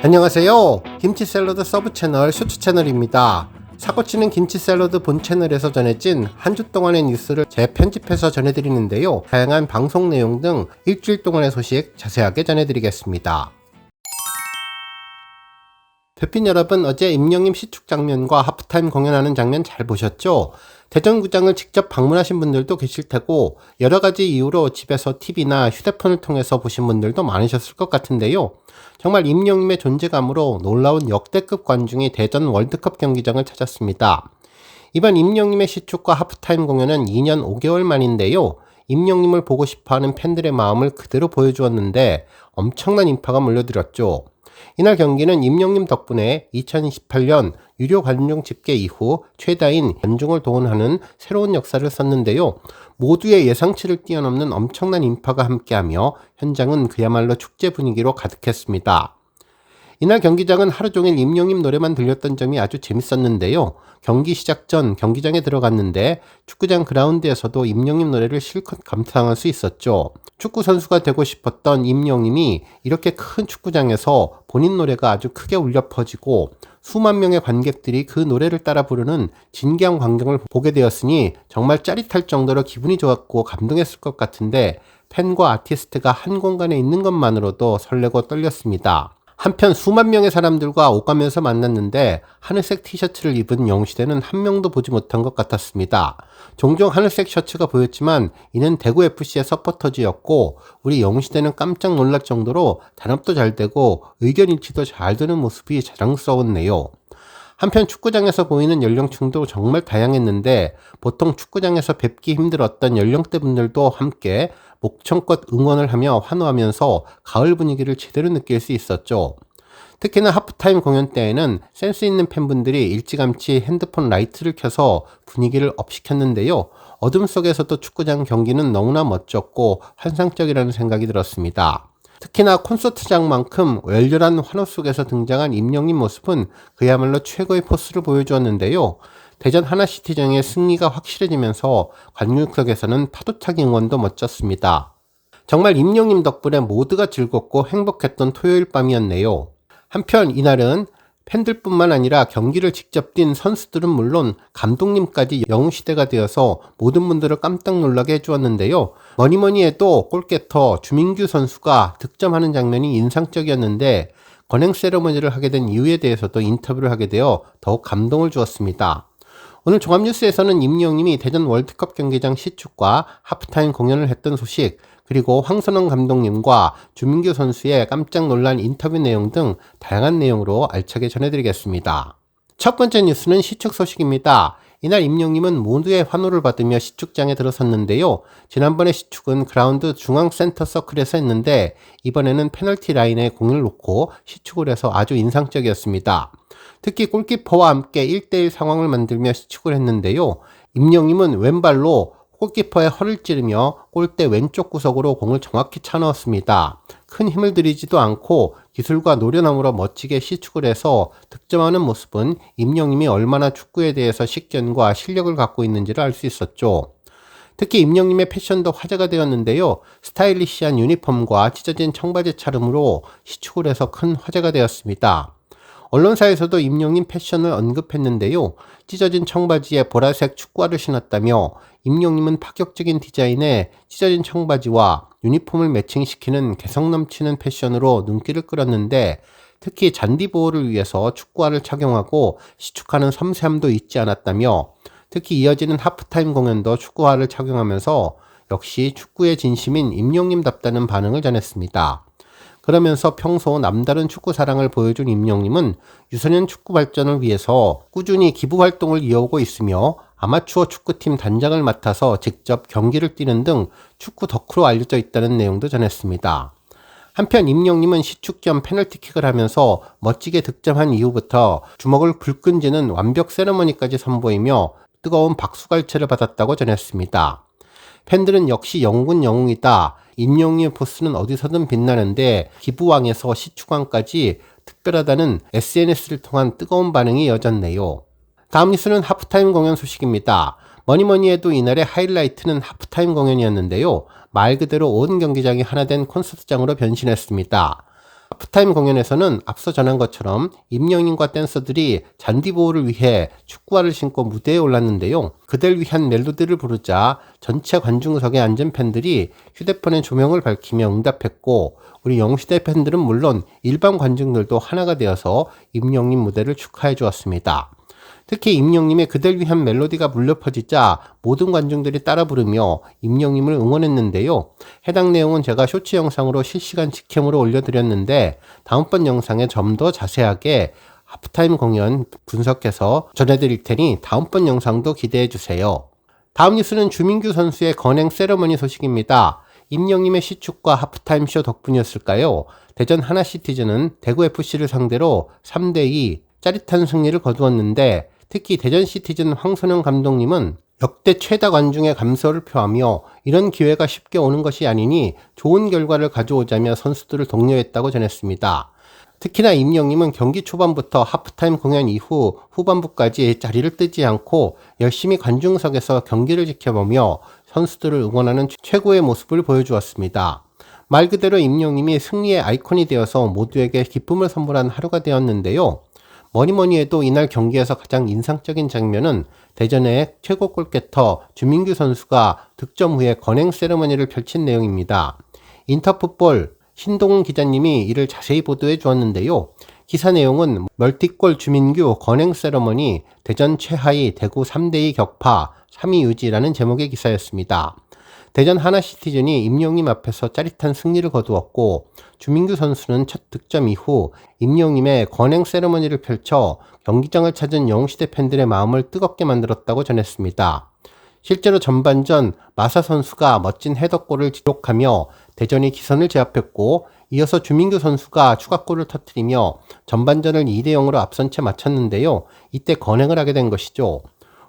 안녕하세요. 김치 샐러드 서브 채널 쇼츠 채널입니다. 사고치는 김치 샐러드 본 채널에서 전해진 한 주 동안의 뉴스를 재편집해서 전해드리는데요. 다양한 방송 내용 등 일주일 동안의 소식 자세하게 전해드리겠습니다. 대핀 여러분, 어제 임영님 시축 장면과 하프타임 공연하는 장면 잘 보셨죠? 대전구장을 직접 방문하신 분들도 계실 테고 여러가지 이유로 집에서 TV나 휴대폰을 통해서 보신 분들도 많으셨을 것 같은데요. 정말 임영님의 존재감으로 놀라운 역대급 관중이 대전 월드컵 경기장을 찾았습니다. 이번 임영님의 시축과 하프타임 공연은 2년 5개월 만인데요. 임영님을 보고 싶어하는 팬들의 마음을 그대로 보여주었는데 엄청난 인파가 몰려들었죠. 이날 경기는 임영님 덕분에 2028년 유료 관중 집계 이후 최다인 관중을 동원하는 새로운 역사를 썼는데요. 모두의 예상치를 뛰어넘는 엄청난 인파가 함께하며 현장은 그야말로 축제 분위기로 가득했습니다. 이날 경기장은 하루 종일 임영님 노래만 들렸던 점이 아주 재밌었는데요. 경기 시작 전 경기장에 들어갔는데 축구장 그라운드에서도 임영님 노래를 실컷 감상할 수 있었죠. 축구 선수가 되고 싶었던 임영님이 이렇게 큰 축구장에서 본인 노래가 아주 크게 울려 퍼지고 수만 명의 관객들이 그 노래를 따라 부르는 진기한 광경을 보게 되었으니 정말 짜릿할 정도로 기분이 좋았고 감동했을 것 같은데 팬과 아티스트가 한 공간에 있는 것만으로도 설레고 떨렸습니다. 한편 수만 명의 사람들과 오가면서 만났는데 하늘색 티셔츠를 입은 영시대는 한 명도 보지 못한 것 같았습니다. 종종 하늘색 셔츠가 보였지만 이는 대구FC의 서포터즈였고 우리 영시대는 깜짝 놀랄 정도로 단합도 잘 되고 의견 일치도 잘 되는 모습이 자랑스러웠네요. 한편 축구장에서 보이는 연령층도 정말 다양했는데 보통 축구장에서 뵙기 힘들었던 연령대 분들도 함께 목청껏 응원을 하며 환호하면서 가을 분위기를 제대로 느낄 수 있었죠. 특히나 하프타임 공연 때에는 센스 있는 팬분들이 일찌감치 핸드폰 라이트를 켜서 분위기를 업시켰는데요. 어둠 속에서도 축구장 경기는 너무나 멋졌고 환상적이라는 생각이 들었습니다. 특히나 콘서트장만큼 열렬한 환호 속에서 등장한 임영님 모습은 그야말로 최고의 포스를 보여주었는데요. 대전 하나시티전의 승리가 확실해지면서 관중석에서는 파도타기 응원도 멋졌습니다. 정말 임영님 덕분에 모두가 즐겁고 행복했던 토요일 밤이었네요. 한편 이날은 팬들뿐만 아니라 경기를 직접 뛴 선수들은 물론 감독님까지 영웅시대가 되어서 모든 분들을 깜짝 놀라게 해주었는데요. 뭐니뭐니 해도 골게터 주민규 선수가 득점하는 장면이 인상적이었는데 건행 세레머니를 하게 된 이유에 대해서도 인터뷰를 하게 되어 더욱 감동을 주었습니다. 오늘 종합뉴스에서는 임영님이 대전 월드컵 경기장 시축과 하프타임 공연을 했던 소식, 그리고 황선홍 감독님과 주민규 선수의 깜짝 놀란 인터뷰 내용 등 다양한 내용으로 알차게 전해드리겠습니다. 첫 번째 뉴스는 시축 소식입니다. 이날 임영님은 모두의 환호를 받으며 시축장에 들어섰는데요. 지난번에 시축은 그라운드 중앙 센터 서클에서 했는데 이번에는 페널티 라인에 공을 놓고 시축을 해서 아주 인상적이었습니다. 특히 골키퍼와 함께 1대1 상황을 만들며 시축을 했는데요. 임영님은 왼발로 골키퍼의 허를 찌르며 골대 왼쪽 구석으로 공을 정확히 차넣었습니다. 큰 힘을 들이지도 않고 기술과 노련함으로 멋지게 시축을 해서 득점하는 모습은 임영님이 얼마나 축구에 대해서 식견과 실력을 갖고 있는지를 알 수 있었죠. 특히 임영님의 패션도 화제가 되었는데요. 스타일리시한 유니폼과 찢어진 청바지 차림으로 시축을 해서 큰 화제가 되었습니다. 언론사에서도 임영님 패션을 언급했는데요. 찢어진 청바지에 보라색 축구화를 신었다며 임영님은 파격적인 디자인의 찢어진 청바지와 유니폼을 매칭시키는 개성 넘치는 패션으로 눈길을 끌었는데 특히 잔디 보호를 위해서 축구화를 착용하고 시축하는 섬세함도 잊지 않았다며 특히 이어지는 하프타임 공연도 축구화를 착용하면서 역시 축구의 진심인 임영님답다는 반응을 전했습니다. 그러면서 평소 남다른 축구 사랑을 보여준 임영님은 유소년 축구 발전을 위해서 꾸준히 기부 활동을 이어오고 있으며 아마추어 축구팀 단장을 맡아서 직접 경기를 뛰는 등 축구 덕후로 알려져 있다는 내용도 전했습니다. 한편 임영님은 시축 겸 페널티킥을 하면서 멋지게 득점한 이후부터 주먹을 불끈 쥐는 완벽 세레머니까지 선보이며 뜨거운 박수갈채를 받았다고 전했습니다. 팬들은 역시 영군 영웅이다. 임영님의 포스는 어디서든 빛나는데 기부왕에서 시축왕까지 특별하다는 SNS를 통한 뜨거운 반응이 이어졌네요. 다음 뉴스는 하프타임 공연 소식입니다. 뭐니뭐니 해도 이날의 하이라이트는 하프타임 공연이었는데요. 말 그대로 온 경기장이 하나 된 콘서트장으로 변신했습니다. 하프타임 공연에서는 앞서 전한 것처럼 임영웅과 댄서들이 잔디 보호를 위해 축구화를 신고 무대에 올랐는데요. 그들 위한 멜로디를 부르자 전체 관중석에 앉은 팬들이 휴대폰에 조명을 밝히며 응답했고, 우리 영웅시대 팬들은 물론 일반 관중들도 하나가 되어서 임영웅 무대를 축하해 주었습니다. 특히 임영웅의 그들 위한 멜로디가 물려 퍼지자 모든 관중들이 따라 부르며 임영웅을 응원했는데요. 해당 내용은 제가 쇼츠 영상으로 실시간 직캠으로 올려드렸는데, 다음번 영상에 좀 더 자세하게 하프타임 공연 분석해서 전해드릴 테니 다음번 영상도 기대해주세요. 다음 뉴스는 주민규 선수의 건행 세러머니 소식입니다. 임영웅의 시축과 하프타임 쇼 덕분이었을까요? 대전 하나시티즌은 대구FC를 상대로 3대2 짜릿한 승리를 거두었는데, 특히 대전 시티즌 황선영 감독님은 역대 최다 관중의 감사를 표하며 이런 기회가 쉽게 오는 것이 아니니 좋은 결과를 가져오자며 선수들을 독려했다고 전했습니다. 특히나 임영웅은 경기 초반부터 하프타임 공연 이후 후반부까지 자리를 뜨지 않고 열심히 관중석에서 경기를 지켜보며 선수들을 응원하는 최고의 모습을 보여주었습니다. 말 그대로 임영웅이 승리의 아이콘이 되어서 모두에게 기쁨을 선물한 하루가 되었는데요. 뭐니뭐니 해도 이날 경기에서 가장 인상적인 장면은 대전의 최고 골게터 주민규 선수가 득점 후에 건행 세레머니를 펼친 내용입니다. 인터풋볼 신동훈 기자님이 이를 자세히 보도해 주었는데요. 기사 내용은 멀티골 주민규 건행 세레머니 대전 최하위 대구 3대2 격파 3위 유지라는 제목의 기사였습니다. 대전 하나시티즌이 임영웅 앞에서 짜릿한 승리를 거두었고, 주민규 선수는 첫 득점 이후 임영웅의 건행 세레머니를 펼쳐 경기장을 찾은 영웅시대 팬들의 마음을 뜨겁게 만들었다고 전했습니다. 실제로 전반전 마사 선수가 멋진 헤더골을 기록하며 대전이 기선을 제압했고, 이어서 주민규 선수가 추가골을 터뜨리며 전반전을 2대0으로 앞선 채 마쳤는데요. 이때 건행을 하게 된 것이죠.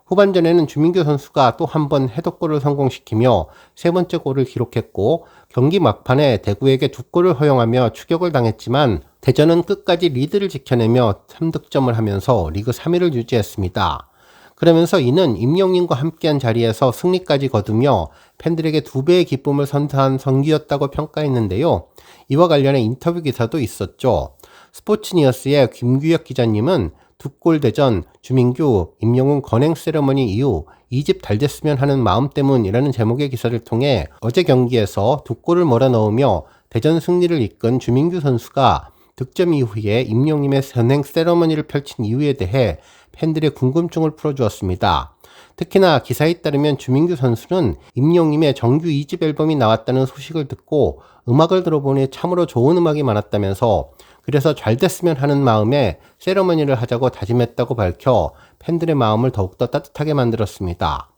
후반전에는 주민규 선수가 또 한 번 헤더골을 성공시키며 세 번째 골을 기록했고, 경기 막판에 대구에게 2골을 허용하며 추격을 당했지만 대전은 끝까지 리드를 지켜내며 3득점을 하면서 리그 3위를 유지했습니다. 그러면서 이는 임영웅과 함께한 자리에서 승리까지 거두며 팬들에게 2배의 기쁨을 선사한 성기였다고 평가했는데요. 이와 관련해 인터뷰 기사도 있었죠. 스포츠니어스의 김규혁 기자님은 2골 대전, 주민규, 임영웅 건행 세레머니 이후 2집 잘 됐으면 하는 마음 때문이라는 제목의 기사를 통해 어제 경기에서 2골을 몰아넣으며 대전 승리를 이끈 주민규 선수가 득점 이후에 임영웅의 건행 세레머니를 펼친 이유에 대해 팬들의 궁금증을 풀어주었습니다. 특히나 기사에 따르면 주민규 선수는 임영웅의 정규 2집 앨범이 나왔다는 소식을 듣고 음악을 들어보니 참으로 좋은 음악이 많았다면서, 그래서 잘 됐으면 하는 마음에 세레머니를 하자고 다짐했다고 밝혀 팬들의 마음을 더욱더 따뜻하게 만들었습니다.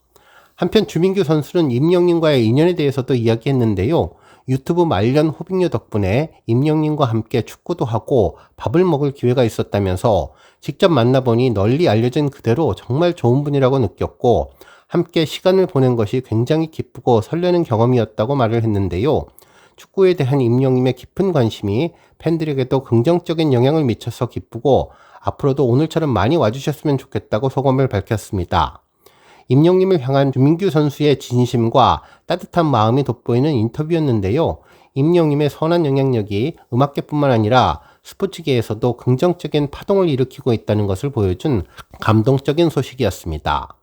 한편 주민규 선수는 임영웅과의 인연에 대해서도 이야기했는데요. 유튜브 말년 호빙류 덕분에 임영웅과 함께 축구도 하고 밥을 먹을 기회가 있었다면서, 직접 만나보니 널리 알려진 그대로 정말 좋은 분이라고 느꼈고 함께 시간을 보낸 것이 굉장히 기쁘고 설레는 경험이었다고 말을 했는데요. 축구에 대한 임영웅의 깊은 관심이 팬들에게도 긍정적인 영향을 미쳐서 기쁘고 앞으로도 오늘처럼 많이 와주셨으면 좋겠다고 소감을 밝혔습니다. 임영웅을 향한 주민규 선수의 진심과 따뜻한 마음이 돋보이는 인터뷰였는데요. 임영웅의 선한 영향력이 음악계뿐만 아니라 스포츠계에서도 긍정적인 파동을 일으키고 있다는 것을 보여준 감동적인 소식이었습니다.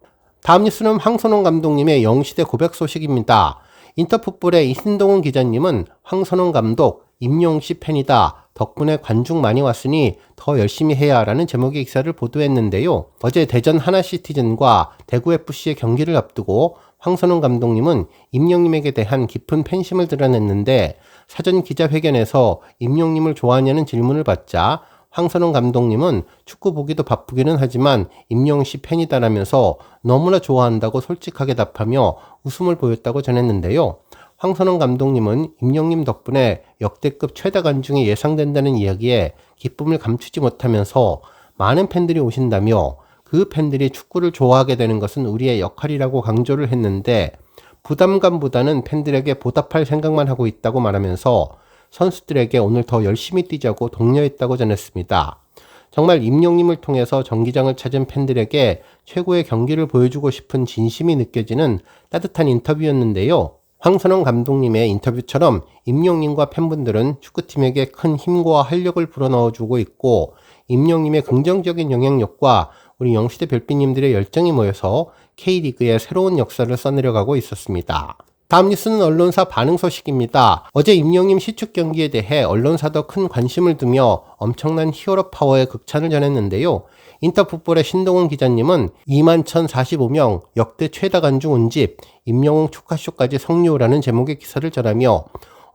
다음 뉴스는 황선홍 감독님의 영웅시대 고백 소식입니다. 인터풋볼의 이신동훈 기자님은 황선홍 감독 임영웅씨 팬이다. 덕분에 관중 많이 왔으니 더 열심히 해야 라는 제목의 기사를 보도했는데요. 어제 대전 하나시티즌과 대구FC의 경기를 앞두고 황선홍 감독님은 임영웅에게 대한 깊은 팬심을 드러냈는데, 사전 기자회견에서 임영웅을 좋아하냐는 질문을 받자 황선홍 감독님은 축구 보기도 바쁘기는 하지만 임영웅씨 팬이다라면서 너무나 좋아한다고 솔직하게 답하며 웃음을 보였다고 전했는데요. 황선홍 감독님은 임영웅 덕분에 역대급 최다 관중이 예상된다는 이야기에 기쁨을 감추지 못하면서 많은 팬들이 오신다며 그 팬들이 축구를 좋아하게 되는 것은 우리의 역할이라고 강조를 했는데, 부담감보다는 팬들에게 보답할 생각만 하고 있다고 말하면서 선수들에게 오늘 더 열심히 뛰자고 독려했다고 전했습니다. 정말 임영웅을 통해서 정기장을 찾은 팬들에게 최고의 경기를 보여주고 싶은 진심이 느껴지는 따뜻한 인터뷰였는데요. 황선홍 감독님의 인터뷰처럼 임영님과 팬분들은 축구팀에게 큰 힘과 활력을 불어넣어주고 있고, 임영님의 긍정적인 영향력과 우리 영시대 별빛님들의 열정이 모여서 K리그의 새로운 역사를 써내려가고 있었습니다. 다음 뉴스는 언론사 반응 소식입니다. 어제 임영님 시축 경기에 대해 언론사도 큰 관심을 두며 엄청난 히어로 파워의 극찬을 전했는데요. 인터풋볼의 신동훈 기자님은 21,045명 역대 최다 관중 운집 임영웅 축하쇼까지 성료라는 제목의 기사를 전하며,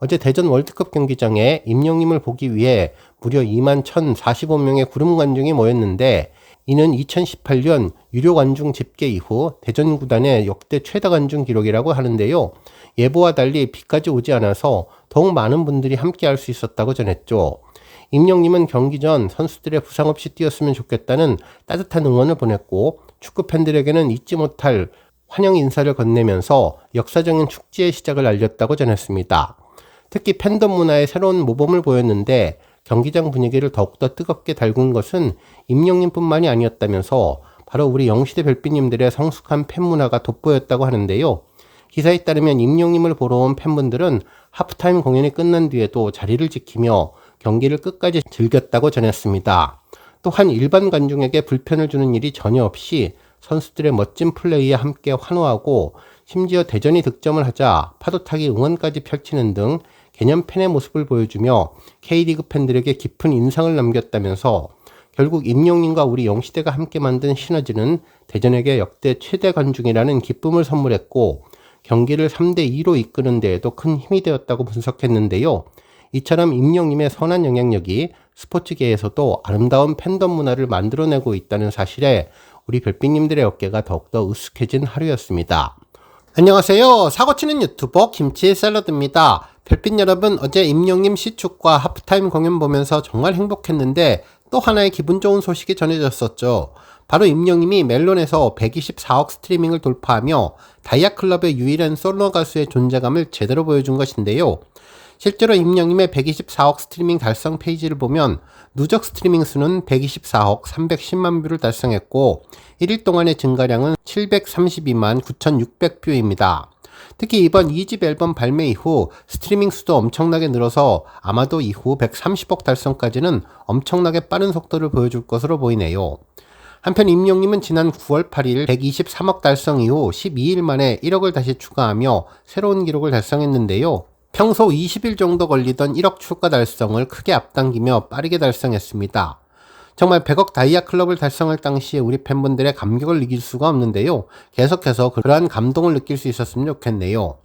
어제 대전 월드컵 경기장에 임영님을 보기 위해 무려 21,045명의 구름 관중이 모였는데, 이는 2018년 유료 관중 집계 이후 대전 구단의 역대 최다 관중 기록이라고 하는데요. 예보와 달리 비까지 오지 않아서 더욱 많은 분들이 함께 할 수 있었다고 전했죠. 임영님은 경기 전 선수들의 부상 없이 뛰었으면 좋겠다는 따뜻한 응원을 보냈고, 축구 팬들에게는 잊지 못할 환영 인사를 건네면서 역사적인 축제의 시작을 알렸다고 전했습니다. 특히 팬덤 문화의 새로운 모범을 보였는데, 경기장 분위기를 더욱더 뜨겁게 달군 것은 임영님뿐만이 아니었다면서 바로 우리 영시대 별빛님들의 성숙한 팬 문화가 돋보였다고 하는데요. 기사에 따르면 임영님을 보러 온 팬분들은 하프타임 공연이 끝난 뒤에도 자리를 지키며 경기를 끝까지 즐겼다고 전했습니다. 또한 일반 관중에게 불편을 주는 일이 전혀 없이 선수들의 멋진 플레이에 함께 환호하고, 심지어 대전이 득점을 하자 파도타기 응원까지 펼치는 등 개념 팬의 모습을 보여주며 K리그 팬들에게 깊은 인상을 남겼다면서, 결국 임영님과 우리 영시대가 함께 만든 시너지는 대전에게 역대 최대 관중이라는 기쁨을 선물했고, 경기를 3대2로 이끄는 데에도 큰 힘이 되었다고 분석했는데요. 이처럼 임영님의 선한 영향력이 스포츠계에서도 아름다운 팬덤 문화를 만들어내고 있다는 사실에 우리 별빛님들의 어깨가 더욱더 으쓱해진 하루였습니다. 안녕하세요. 사고치는 유튜버 김치 샐러드입니다. 별빛 여러분, 어제 임영님 시축과 하프타임 공연 보면서 정말 행복했는데 또 하나의 기분 좋은 소식이 전해졌었죠. 바로 임영님이 멜론에서 124억 스트리밍을 돌파하며 다이아클럽의 유일한 솔로 가수의 존재감을 제대로 보여준 것인데요. 실제로 임영님의 124억 스트리밍 달성 페이지를 보면 누적 스트리밍 수는 124억 310만 뷰를 달성했고, 1일 동안의 증가량은 732만 9,600뷰입니다. 특히 이번 2집 앨범 발매 이후 스트리밍 수도 엄청나게 늘어서 아마도 이후 130억 달성까지는 엄청나게 빠른 속도를 보여줄 것으로 보이네요. 한편 임영님은 지난 9월 8일 123억 달성 이후 12일 만에 1억을 다시 추가하며 새로운 기록을 달성했는데요. 평소 20일 정도 걸리던 1억 추가 달성을 크게 앞당기며 빠르게 달성했습니다. 정말 100억 다이아클럽을 달성할 당시에 우리 팬분들의 감격을 이길 수가 없는데요. 계속해서 그러한 감동을 느낄 수 있었으면 좋겠네요.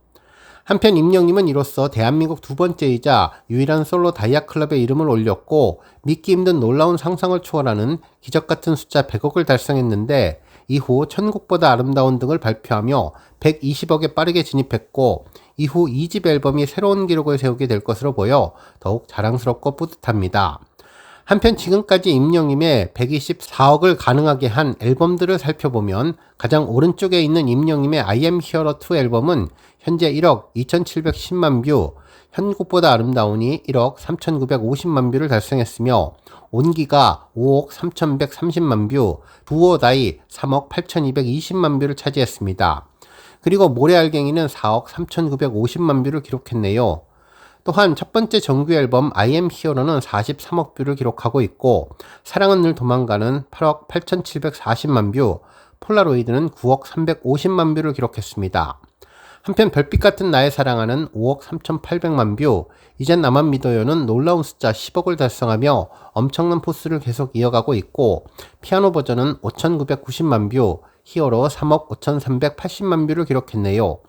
한편 임영님은 이로써 대한민국 두 번째이자 유일한 솔로 다이아클럽의 이름을 올렸고, 믿기 힘든 놀라운 상상을 초월하는 기적같은 숫자 100억을 달성했는데, 이후 천국보다 아름다운 등을 발표하며 120억에 빠르게 진입했고, 이후 2집 앨범이 새로운 기록을 세우게 될 것으로 보여 더욱 자랑스럽고 뿌듯합니다. 한편 지금까지 임영님의 124억을 가능하게 한 앨범들을 살펴보면, 가장 오른쪽에 있는 임영님의 I am hero 2 앨범은 현재 1억 2710만 뷰, 현국보다 아름다우니 1억 3950만 뷰를 달성했으며, 온기가 5억 3130만 뷰, 두오다이 3억 8220만 뷰를 차지했습니다. 그리고 모래알갱이는 4억 3950만 뷰를 기록했네요. 또한 첫 번째 정규 앨범 I am hero는 43억 뷰를 기록하고 있고, 사랑은 늘 도망가는 8억 8740만 뷰, 폴라로이드는 9억 350만 뷰를 기록했습니다. 한편 별빛 같은 나의 사랑하는 5억 3800만 뷰, 이젠 나만 믿어요는 놀라운 숫자 10억을 달성하며 엄청난 포스를 계속 이어가고 있고, 피아노 버전은 5990만 뷰, 히어로 3억 5380만 뷰를 기록했네요.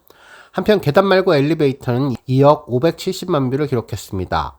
한편 계단 말고 엘리베이터는 2억 570만 뷰를 기록했습니다.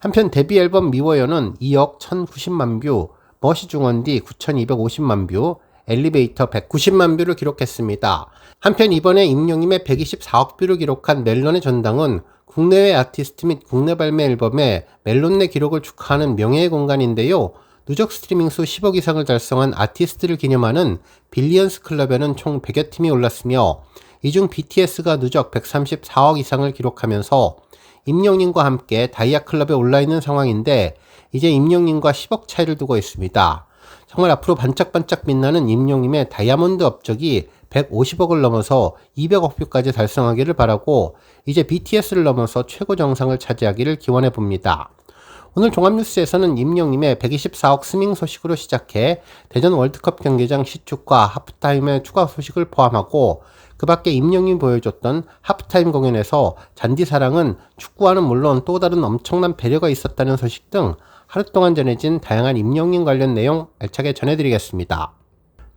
한편 데뷔 앨범 미워요는 2억 1090만 뷰, 멋이 중원디 9250만 뷰, 엘리베이터 190만 뷰를 기록했습니다. 한편 이번에 임영님의 124억 뷰를 기록한 멜론의 전당은 국내외 아티스트 및 국내 발매 앨범의 멜론 내 기록을 축하하는 명예의 공간인데요. 누적 스트리밍 수 10억 이상을 달성한 아티스트를 기념하는 빌리언스 클럽에는 총 100여 팀이 올랐으며, 이 중 BTS가 누적 134억 이상을 기록하면서 임영님과 함께 다이아클럽에 올라있는 상황인데, 이제 임영님과 10억 차이를 두고 있습니다. 정말 앞으로 반짝반짝 빛나는 임영님의 다이아몬드 업적이 150억을 넘어서 200억 뷰까지 달성하기를 바라고 이제 BTS를 넘어서 최고 정상을 차지하기를 기원해 봅니다. 오늘 종합뉴스에서는 임영님의 124억 스밍 소식으로 시작해 대전 월드컵 경기장 시축과 하프타임의 추가 소식을 포함하고 그 밖에 임영님이 보여줬던 하프타임 공연에서 잔디사랑은 축구와는 물론 또 다른 엄청난 배려가 있었다는 소식 등 하루 동안 전해진 다양한 임영님 관련 내용 알차게 전해드리겠습니다.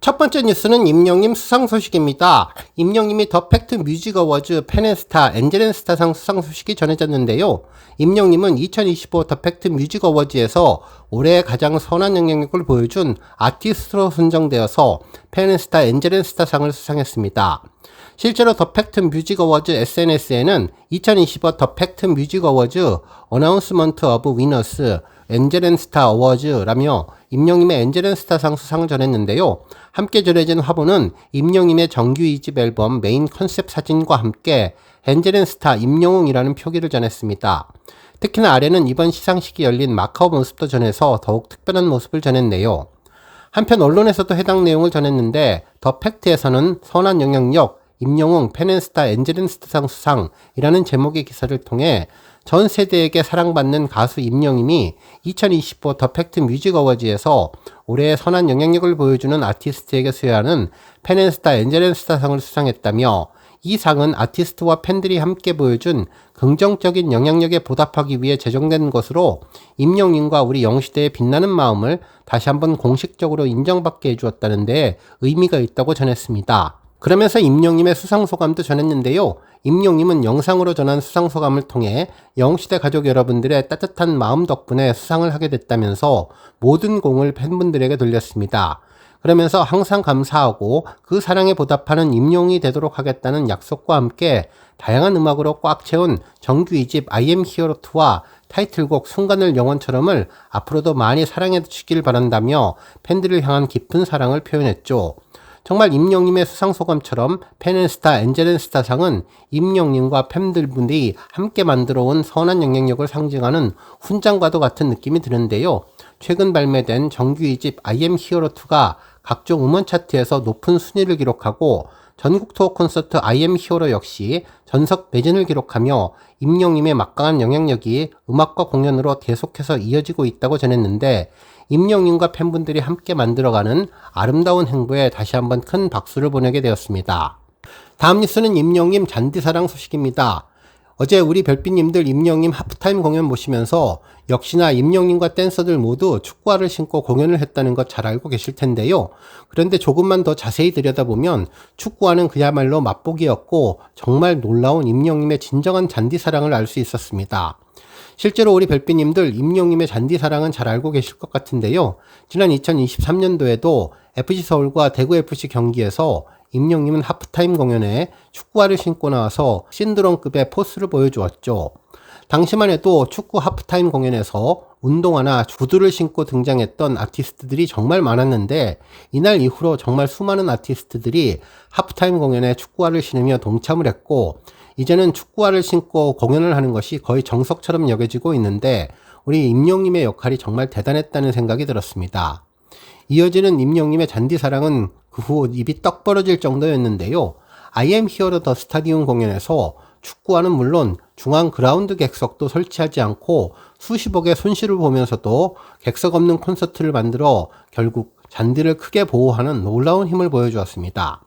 첫 번째 뉴스는 임영님 수상 소식입니다. 임영님이 더 팩트 뮤직 어워즈 팬앤스타 엔젤앤스타상 수상 소식이 전해졌는데요. 임영님은 2025 더 팩트 뮤직 어워즈에서 올해 가장 선한 영향력을 보여준 아티스트로 선정되어서 팬앤스타 엔젤앤스타상을 수상했습니다. 실제로 더 팩트 뮤직 어워즈 SNS에는 2025 더 팩트 뮤직 어워즈 어나운스먼트 오브 위너스 엔젤앤스타 어워즈라며 임영님의 엔젤앤스타상 수상을 전했는데요. 함께 전해진 화보는 임영님의 정규 2집 앨범 메인 컨셉 사진과 함께 엔젤앤스타 임영웅이라는 표기를 전했습니다. 특히나 아래는 이번 시상식이 열린 마카오 모습도 전해서 더욱 특별한 모습을 전했네요. 한편 언론에서도 해당 내용을 전했는데 더 팩트에서는 선한 영향력 임영웅 팬앤스타 엔젤앤스타상 수상이라는 제목의 기사를 통해 전 세대에게 사랑받는 가수 임영님이 2025 더 팩트 뮤직 어워즈에서 올해의 선한 영향력을 보여주는 아티스트에게 수여하는 팬앤스타 엔젤앤스타상을 수상했다며 이 상은 아티스트와 팬들이 함께 보여준 긍정적인 영향력에 보답하기 위해 제정된 것으로 임영님과 우리 영시대의 빛나는 마음을 다시 한번 공식적으로 인정받게 해주었다는 데 의미가 있다고 전했습니다. 그러면서 임영님의 수상 소감도 전했는데요. 임영님은 영상으로 전한 수상 소감을 통해 영시대 가족 여러분들의 따뜻한 마음 덕분에 수상을 하게 됐다면서 모든 공을 팬분들에게 돌렸습니다. 그러면서 항상 감사하고 그 사랑에 보답하는 임영웅이 되도록 하겠다는 약속과 함께 다양한 음악으로 꽉 채운 정규 2집 I am hero 2와 타이틀곡 순간을 영원처럼을 앞으로도 많이 사랑해 주시길 바란다며 팬들을 향한 깊은 사랑을 표현했죠. 정말 임영님의 수상소감처럼 팬앤스타 엔젤앤스타상은 임영님과 팬들분들이 함께 만들어온 선한 영향력을 상징하는 훈장과도 같은 느낌이 드는데요. 최근 발매된 정규 2집 I am hero 2가 각종 음원 차트에서 높은 순위를 기록하고 전국 투어 콘서트 I am hero 역시 전석 매진을 기록하며 임영님의 막강한 영향력이 음악과 공연으로 계속해서 이어지고 있다고 전했는데 임영님과 팬분들이 함께 만들어가는 아름다운 행보에 다시 한번 큰 박수를 보내게 되었습니다. 다음 뉴스는 임영님 잔디사랑 소식입니다. 어제 우리 별빛님들 임영님 하프타임 공연 보시면서 역시나 임영님과 댄서들 모두 축구화를 신고 공연을 했다는 것 잘 알고 계실 텐데요. 그런데 조금만 더 자세히 들여다보면 축구화는 그야말로 맛보기였고 정말 놀라운 임영님의 진정한 잔디사랑을 알 수 있었습니다. 실제로 우리 별빛님들 임영님의 잔디사랑은 잘 알고 계실 것 같은데요. 지난 2023년도에도 FC서울과 대구FC 경기에서 임영님은 하프타임 공연에 축구화를 신고 나와서 신드롬급의 포스를 보여주었죠. 당시만 해도 축구 하프타임 공연에서 운동화나 구두를 신고 등장했던 아티스트들이 정말 많았는데 이날 이후로 정말 수많은 아티스트들이 하프타임 공연에 축구화를 신으며 동참을 했고 이제는 축구화를 신고 공연을 하는 것이 거의 정석처럼 여겨지고 있는데 우리 임영님의 역할이 정말 대단했다는 생각이 들었습니다. 이어지는 임영님의 잔디사랑은 그 후 입이 떡 벌어질 정도였는데요. I am hero 더 스타디움 공연에서 축구화는 물론 중앙 그라운드 객석도 설치하지 않고 수십억의 손실을 보면서도 객석 없는 콘서트를 만들어 결국 잔디를 크게 보호하는 놀라운 힘을 보여주었습니다.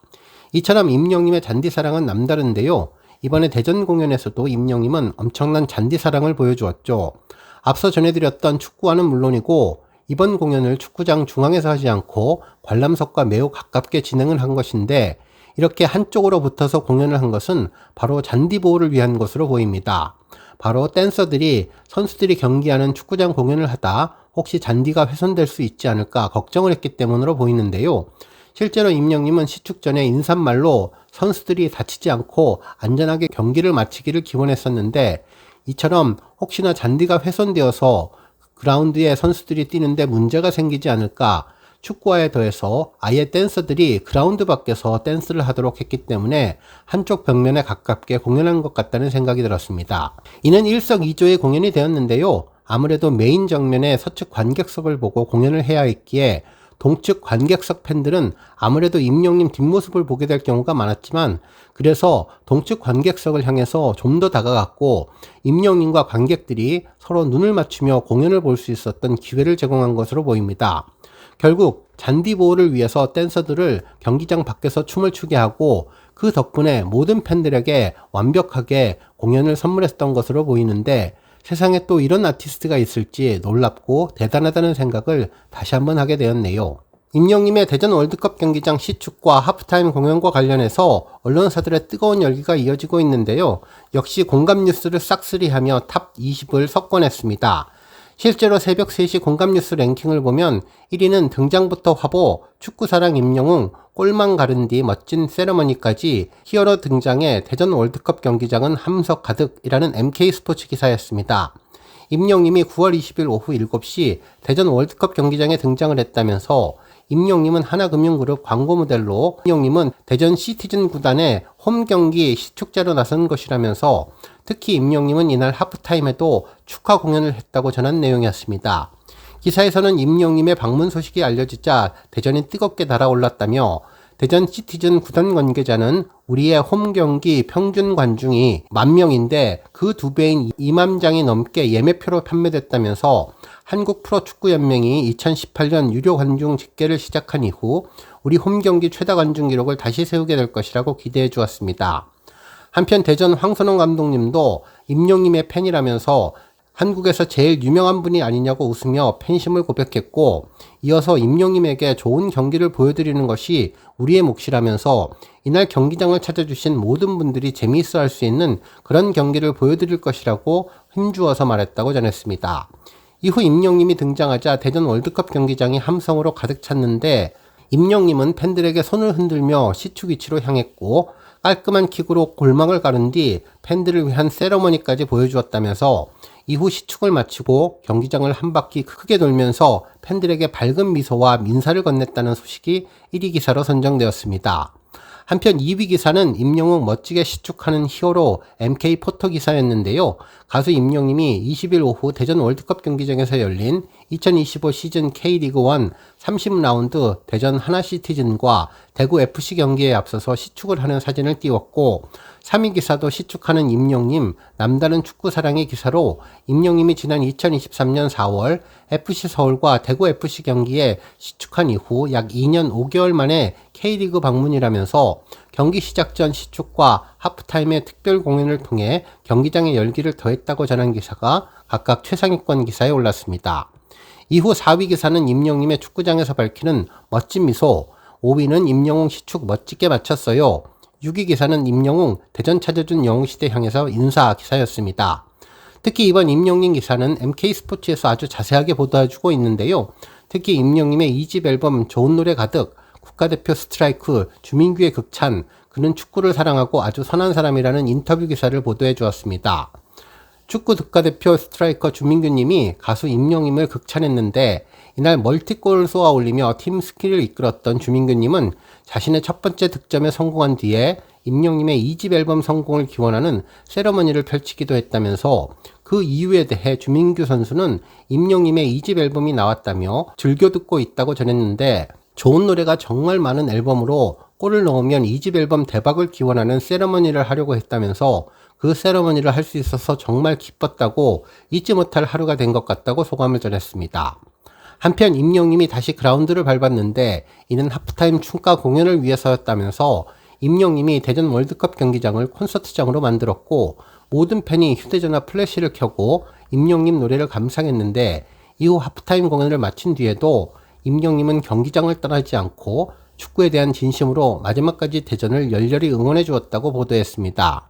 이처럼 임영님의 잔디사랑은 남다른데요. 이번에 대전 공연에서도 임영님은 엄청난 잔디사랑을 보여주었죠. 앞서 전해드렸던 축구화는 물론이고 이번 공연을 축구장 중앙에서 하지 않고 관람석과 매우 가깝게 진행을 한 것인데 이렇게 한쪽으로 붙어서 공연을 한 것은 바로 잔디 보호를 위한 것으로 보입니다. 바로 댄서들이 선수들이 경기하는 축구장 공연을 하다 혹시 잔디가 훼손될 수 있지 않을까 걱정을 했기 때문으로 보이는데요. 실제로 임영님은 시축 전에 인사말로 선수들이 다치지 않고 안전하게 경기를 마치기를 기원했었는데 이처럼 혹시나 잔디가 훼손되어서 그라운드에 선수들이 뛰는데 문제가 생기지 않을까 축구화에 더해서 아예 댄서들이 그라운드 밖에서 댄스를 하도록 했기 때문에 한쪽 벽면에 가깝게 공연한 것 같다는 생각이 들었습니다. 이는 일석이조의 공연이 되었는데요. 아무래도 메인 정면에 서측 관객석을 보고 공연을 해야 했기에 동측 관객석 팬들은 아무래도 임영님 뒷모습을 보게 될 경우가 많았지만, 그래서 동측 관객석을 향해서 좀 더 다가갔고 임영님과 관객들이 서로 눈을 맞추며 공연을 볼 수 있었던 기회를 제공한 것으로 보입니다. 결국 잔디 보호를 위해서 댄서들을 경기장 밖에서 춤을 추게 하고 그 덕분에 모든 팬들에게 완벽하게 공연을 선물했던 것으로 보이는데, 세상에 또 이런 아티스트가 있을지 놀랍고 대단하다는 생각을 다시 한번 하게 되었네요. 임영님의 대전 월드컵 경기장 시축과 하프타임 공연과 관련해서 언론사들의 뜨거운 열기가 이어지고 있는데요. 역시 공감 뉴스를 싹쓸이하며 탑 20을 석권했습니다. 실제로 새벽 3시 공감뉴스 랭킹을 보면 1위는 등장부터 화보, 축구사랑 임영웅, 골망 가른 뒤 멋진 세레머니까지 히어로 등장해 대전 월드컵 경기장은 함석 가득이라는 MK스포츠 기사였습니다. 임영님이 9월 20일 오후 7시 대전 월드컵 경기장에 등장을 했다면서, 임영님은 하나금융그룹 광고 모델로 임영님은 대전 시티즌 구단의 홈 경기 시축자로 나선 것이라면서, 특히 임영님은 이날 하프타임에도 축하 공연을 했다고 전한 내용이었습니다. 기사에서는 임영님의 방문 소식이 알려지자 대전이 뜨겁게 달아올랐다며, 대전 시티즌 구단 관계자는 우리의 홈 경기 평균 관중이 10,000명인데 그 2배인 2만 장이 넘게 예매표로 판매됐다면서, 한국 프로축구연맹이 2018년 유료 관중 집계를 시작한 이후 우리 홈 경기 최다 관중 기록을 다시 세우게 될 것이라고 기대해 주었습니다. 한편 대전 황선홍 감독님도 임영님의 팬이라면서 한국에서 제일 유명한 분이 아니냐고 웃으며 팬심을 고백했고, 이어서 임영님에게 좋은 경기를 보여드리는 것이 우리의 몫이라면서 이날 경기장을 찾아주신 모든 분들이 재미있어 할 수 있는 그런 경기를 보여드릴 것이라고 힘주어서 말했다고 전했습니다. 이후 임영님이 등장하자 대전 월드컵 경기장이 함성으로 가득 찼는데, 임영님은 팬들에게 손을 흔들며 시축 위치로 향했고 깔끔한 킥으로 골망을 가른 뒤 팬들을 위한 세러머니까지 보여주었다면서, 이후 시축을 마치고 경기장을 한 바퀴 크게 돌면서 팬들에게 밝은 미소와 민사를 건넸다는 소식이 1위 기사로 선정되었습니다. 한편 2위 기사는 임영웅 멋지게 시축하는 히어로 MK 포토 기사였는데요. 가수 임영님이 20일 오후 대전 월드컵 경기장에서 열린 2025 시즌 K리그1 30라운드 대전 하나시티즌과 대구 FC 경기에 앞서서 시축을 하는 사진을 띄웠고, 3위 기사도 시축하는 임영님 남다른 축구 사랑의 기사로, 임영님이 지난 2023년 4월 FC 서울과 대구 FC 경기에 시축한 이후 약 2년 5개월 만에 K리그 방문이라면서 경기 시작 전 시축과 하프타임의 특별 공연을 통해 경기장의 열기를 더했다고 전한 기사가 각각 최상위권 기사에 올랐습니다. 이후 4위 기사는 임영님의 축구장에서 밝히는 멋진 미소, 5위는 임영웅 시축 멋지게 마쳤어요. 6위 기사는 임영웅 대전 찾아준 영웅시대 향해서 인사 기사였습니다. 특히 이번 임영님 기사는 MK스포츠에서 아주 자세하게 보도해주고 있는데요. 특히 임영님의 2집 앨범 좋은 노래 가득, 국가대표 스트라이크, 주민규의 극찬, 그는 축구를 사랑하고 아주 선한 사람이라는 인터뷰 기사를 보도해 주었습니다. 축구 국가대표 스트라이커 주민규님이 가수 임영님을 극찬했는데, 이날 멀티골을 쏘아 올리며 팀 스킬을 이끌었던 주민규님은 자신의 첫 번째 득점에 성공한 뒤에 임영님의 2집 앨범 성공을 기원하는 세러머니를 펼치기도 했다면서, 그 이유에 대해 주민규 선수는 임영님의 2집 앨범이 나왔다며 즐겨 듣고 있다고 전했는데, 좋은 노래가 정말 많은 앨범으로 골을 넣으면 2집 앨범 대박을 기원하는 세러머니를 하려고 했다면서, 그 세러머니를 할 수 있어서 정말 기뻤다고, 잊지 못할 하루가 된 것 같다고 소감을 전했습니다. 한편 임영님이 다시 그라운드를 밟았는데 이는 하프타임 축가 공연을 위해서였다면서, 임영님이 대전 월드컵 경기장을 콘서트장으로 만들었고 모든 팬이 휴대전화 플래시를 켜고 임영님 노래를 감상했는데, 이후 하프타임 공연을 마친 뒤에도 임영님은 경기장을 떠나지 않고 축구에 대한 진심으로 마지막까지 대전을 열렬히 응원해 주었다고 보도했습니다.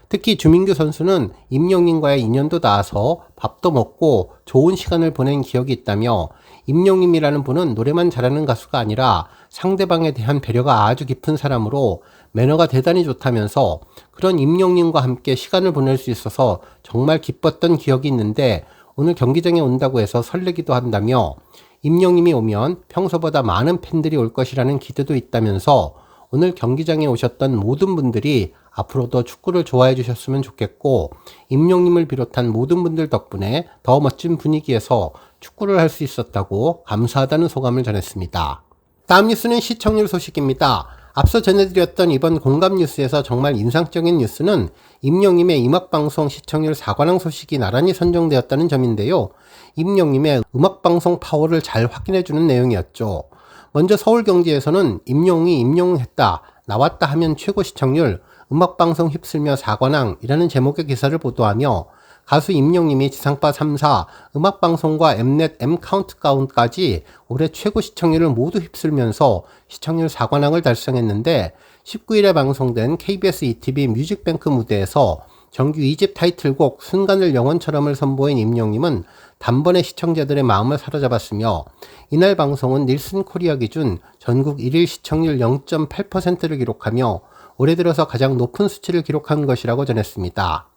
특히 주민규 선수는 임영님과의 인연도 닿아서 밥도 먹고 좋은 시간을 보낸 기억이 있다며, 임영님이라는 분은 노래만 잘하는 가수가 아니라 상대방에 대한 배려가 아주 깊은 사람으로 매너가 대단히 좋다면서, 그런 임영님과 함께 시간을 보낼 수 있어서 정말 기뻤던 기억이 있는데 오늘 경기장에 온다고 해서 설레기도 한다며, 임영님이 오면 평소보다 많은 팬들이 올 것이라는 기대도 있다면서, 오늘 경기장에 오셨던 모든 분들이 앞으로도 축구를 좋아해 주셨으면 좋겠고, 임영님을 비롯한 모든 분들 덕분에 더 멋진 분위기에서 축구를 할 수 있었다고 감사하다는 소감을 전했습니다. 다음 뉴스는 시청률 소식입니다. 앞서 전해드렸던 이번 공감 뉴스에서 정말 인상적인 뉴스는 임영님의 음악방송 시청률 4관왕 소식이 나란히 선정되었다는 점인데요. 임영님의 음악방송 파워를 잘 확인해주는 내용이었죠. 먼저 서울경제에서는 임영웅이 임영웅했다, 나왔다 하면 최고 시청률, 음악방송 휩쓸며 4관왕이라는 제목의 기사를 보도하며 가수 임영님이 지상파 3사, 음악방송과 엠넷 M카운트다운까지 올해 최고 시청률을 모두 휩쓸면서 시청률 4관왕을 달성했는데 19일에 방송된 KBS ETV 뮤직뱅크 무대에서 정규 2집 타이틀곡 순간을 영원처럼을 선보인 임영님은 단번에 시청자들의 마음을 사로잡았으며 이날 방송은 닐슨 코리아 기준 전국 1일 시청률 0.8%를 기록하며 올해 들어서 가장 높은 수치를 기록한 것이라고 전했습니다.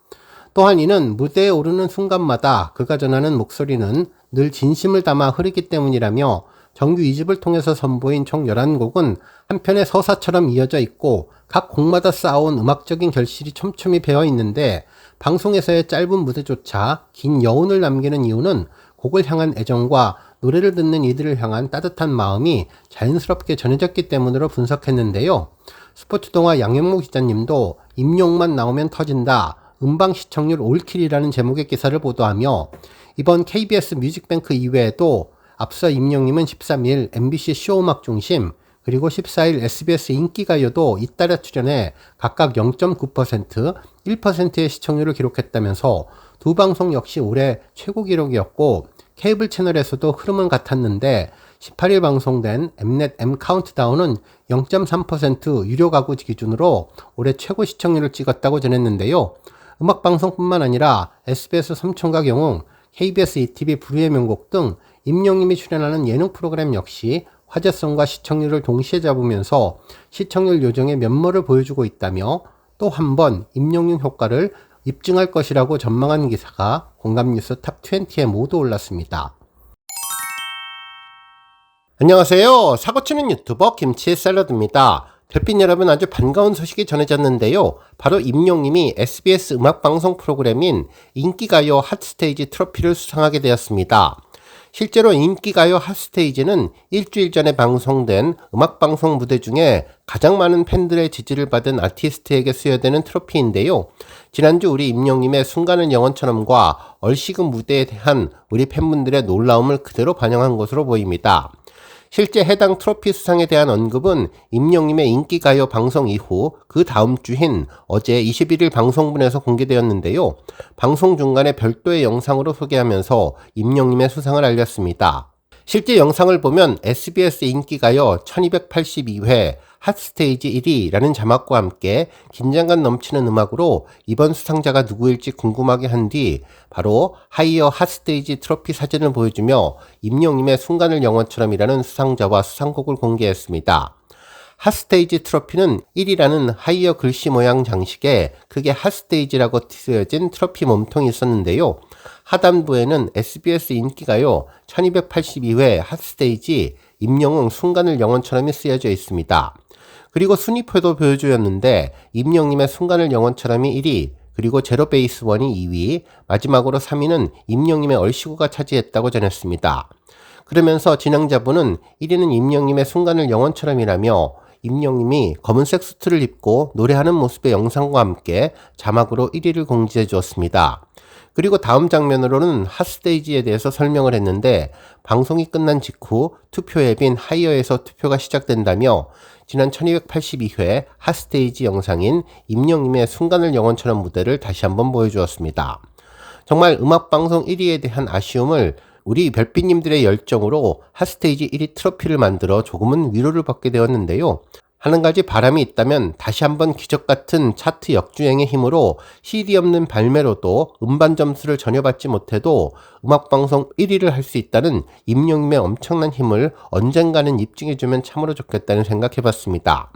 또한 이는 무대에 오르는 순간마다 그가 전하는 목소리는 늘 진심을 담아 흐르기 때문이라며 정규 2집을 통해서 선보인 총 11곡은 한편의 서사처럼 이어져 있고 각 곡마다 쌓아온 음악적인 결실이 촘촘히 배어 있는데 방송에서의 짧은 무대조차 긴 여운을 남기는 이유는 곡을 향한 애정과 노래를 듣는 이들을 향한 따뜻한 마음이 자연스럽게 전해졌기 때문으로 분석했는데요. 스포츠동화 양현모 기자님도 임영웅만 나오면 터진다, 음방 시청률 올킬이라는 제목의 기사를 보도하며 이번 KBS 뮤직뱅크 이외에도 앞서 임영님은 13일 MBC 쇼음악 중심 그리고 14일 SBS 인기가요도 잇따라 출연해 각각 0.9%, 1%의 시청률을 기록했다면서 두 방송 역시 올해 최고 기록이었고 케이블 채널에서도 흐름은 같았는데 18일 방송된 엠넷 M카운트다운은 0.3% 유료 가구 기준으로 올해 최고 시청률을 찍었다고 전했는데요. 음악방송뿐만 아니라 SBS 삼총각 영웅, KBS ETV 불후의 명곡 등 임영님이 출연하는 예능 프로그램 역시 화제성과 시청률을 동시에 잡으면서 시청률 요정의 면모를 보여주고 있다며 또 한 번 임영웅 효과를 입증할 것이라고 전망한 기사가 공감뉴스 탑20에 모두 올랐습니다. 안녕하세요. 사고치는 유튜버 김치의 샐러드입니다. 별빛 여러분, 아주 반가운 소식이 전해졌는데요. 바로 임영님이 SBS 음악방송 프로그램인 인기가요 핫스테이지 트로피를 수상하게 되었습니다. 실제로 인기가요 핫스테이지는 일주일 전에 방송된 음악방송 무대 중에 가장 많은 팬들의 지지를 받은 아티스트에게 수여되는 트로피인데요. 지난주 우리 임영님의 순간은 영원처럼과 얼씨구 무대에 대한 우리 팬분들의 놀라움을 그대로 반영한 것으로 보입니다. 실제 해당 트로피 수상에 대한 언급은 임영님의 인기가요 방송 이후 그 다음 주인 어제 21일 방송분에서 공개되었는데요. 방송 중간에 별도의 영상으로 소개하면서 임영님의 수상을 알렸습니다. 실제 영상을 보면 SBS 인기가요 1282회 핫스테이지 1위라는 자막과 함께 긴장감 넘치는 음악으로 이번 수상자가 누구일지 궁금하게 한 뒤 바로 하이어 핫스테이지 트로피 사진을 보여주며 임영님의 순간을 영원처럼이라는 수상자와 수상곡을 공개했습니다. 핫스테이지 트로피는 1이라는 하이어 글씨 모양 장식에 크게 핫스테이지라고 쓰여진 트로피 몸통이 있었는데요. 하단부에는 SBS 인기가요 1282회 핫스테이지 임영웅 순간을 영원처럼이 쓰여져 있습니다. 그리고 순위표도 보여주었는데 임영님의 순간을 영원처럼이 1위, 그리고 제로베이스1이 2위, 마지막으로 3위는 임영님의 얼씨구가 차지했다고 전했습니다. 그러면서 진행자분은 1위는 임영님의 순간을 영원처럼이라며 임영님이 검은색 수트를 입고 노래하는 모습의 영상과 함께 자막으로 1위를 공지해 주었습니다. 그리고 다음 장면으로는 핫스테이지에 대해서 설명을 했는데 방송이 끝난 직후 투표 앱인 하이어에서 투표가 시작된다며 지난 1282회 핫스테이지 영상인 임영님의 순간을 영원처럼 무대를 다시 한번 보여주었습니다. 정말 음악방송 1위에 대한 아쉬움을 우리 별빛님들의 열정으로 핫스테이지 1위 트로피를 만들어 조금은 위로를 받게 되었는데요. 한 가지 바람이 있다면 다시 한번 기적같은 차트 역주행의 힘으로 CD 없는 발매로도 음반 점수를 전혀 받지 못해도 음악방송 1위를 할 수 있다는 임영님의 엄청난 힘을 언젠가는 입증해주면 참으로 좋겠다는 생각해봤습니다.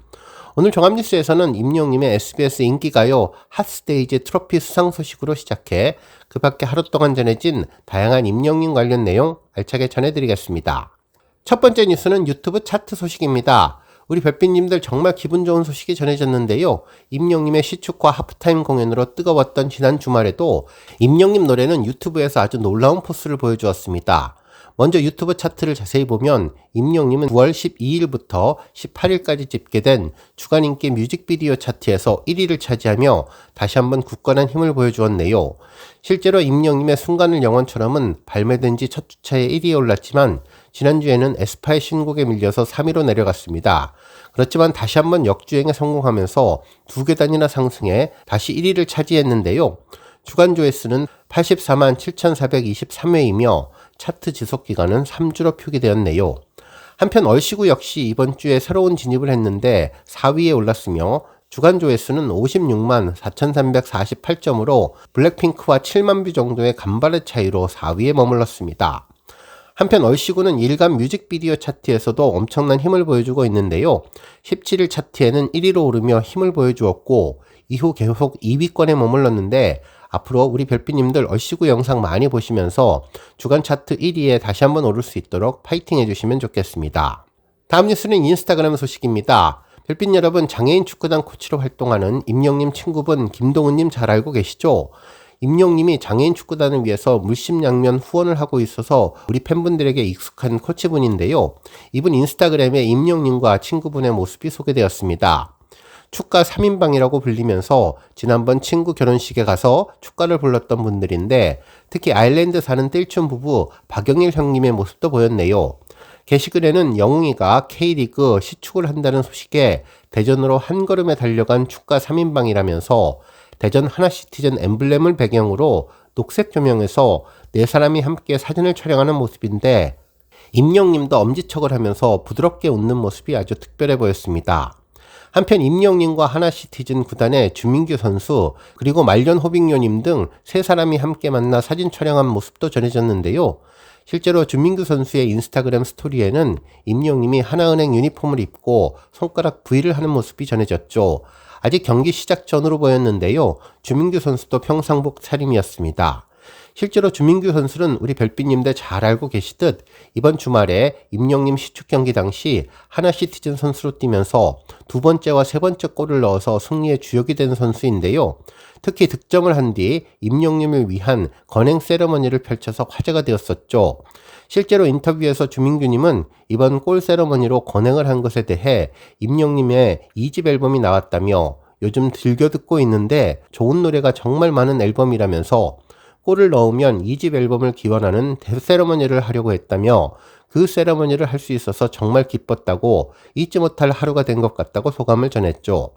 오늘 종합뉴스에서는 임영님의 SBS 인기가요 핫스테이지 트로피 수상 소식으로 시작해 그 밖에 하루 동안 전해진 다양한 임영님 관련 내용 알차게 전해드리겠습니다. 첫 번째 뉴스는 유튜브 차트 소식입니다. 우리 별빛님들 정말 기분 좋은 소식이 전해졌는데요. 임영님의 시축과 하프타임 공연으로 뜨거웠던 지난 주말에도 임영님 노래는 유튜브에서 아주 놀라운 포스를 보여주었습니다. 먼저 유튜브 차트를 자세히 보면 임영님은 9월 12일부터 18일까지 집계된 주간 인기 뮤직비디오 차트에서 1위를 차지하며 다시 한번 굳건한 힘을 보여주었네요. 실제로 임영님의 순간을 영원처럼은 발매된 지 첫 주차에 1위에 올랐지만 지난주에는 에스파의 신곡에 밀려서 3위로 내려갔습니다. 그렇지만 다시 한번 역주행에 성공하면서 두 계단이나 상승해 다시 1위를 차지했는데요. 주간 조회수는 84만 7,423회이며 차트 지속 기간은 3주로 표기되었네요. 한편 얼씨구 역시 이번 주에 새로운 진입을 했는데 4위에 올랐으며 주간 조회수는 56만 4,348점으로 블랙핑크와 7만 뷰 정도의 간발의 차이로 4위에 머물렀습니다. 한편 얼씨구는 일간 뮤직비디오 차트에서도 엄청난 힘을 보여주고 있는데요. 17일 차트에는 1위로 오르며 힘을 보여주었고 이후 계속 2위권에 머물렀는데 앞으로 우리 별빛님들 얼씨구 영상 많이 보시면서 주간 차트 1위에 다시 한번 오를 수 있도록 파이팅 해주시면 좋겠습니다. 다음 뉴스는 인스타그램 소식입니다. 별빛 여러분, 장애인 축구단 코치로 활동하는 임영님 친구분 김동훈님 잘 알고 계시죠? 임영님이 장애인 축구단을 위해서 물심양면 후원을 하고 있어서 우리 팬분들에게 익숙한 코치분인데요. 이분 인스타그램에 임영님과 친구분의 모습이 소개되었습니다. 축가 3인방이라고 불리면서 지난번 친구 결혼식에 가서 축가를 불렀던 분들인데 특히 아일랜드 사는 띨춘 부부 박영일 형님의 모습도 보였네요. 게시글에는 영웅이가 K리그 시축을 한다는 소식에 대전으로 한 걸음에 달려간 축가 3인방이라면서 대전 하나시티즌 엠블렘을 배경으로 녹색 조명에서 네 사람이 함께 사진을 촬영하는 모습인데 임영님도 엄지척을 하면서 부드럽게 웃는 모습이 아주 특별해 보였습니다. 한편 임영님과 하나시티즌 구단의 주민규 선수 그리고 말년 호빙요님 등 세 사람이 함께 만나 사진 촬영한 모습도 전해졌는데요. 실제로 주민규 선수의 인스타그램 스토리에는 임영님이 하나은행 유니폼을 입고 손가락 V를 하는 모습이 전해졌죠. 아직 경기 시작 전으로 보였는데요. 주민규 선수도 평상복 차림이었습니다. 실제로 주민규 선수는 우리 별빛님들 잘 알고 계시듯 이번 주말에 임영님 시축 경기 당시 하나시티즌 선수로 뛰면서 두 번째와 세 번째 골을 넣어서 승리의 주역이 된 선수인데요. 특히 득점을 한 뒤 임영님을 위한 건행 세레머니를 펼쳐서 화제가 되었었죠. 실제로 인터뷰에서 주민규님은 이번 골 세레머니로 건행을 한 것에 대해 임영님의 2집 앨범이 나왔다며 요즘 즐겨 듣고 있는데 좋은 노래가 정말 많은 앨범이라면서 골을 넣으면 2집 앨범을 기원하는 대세레머니를 하려고 했다며 그 세레머니를 할 수 있어서 정말 기뻤다고 잊지 못할 하루가 된 것 같다고 소감을 전했죠.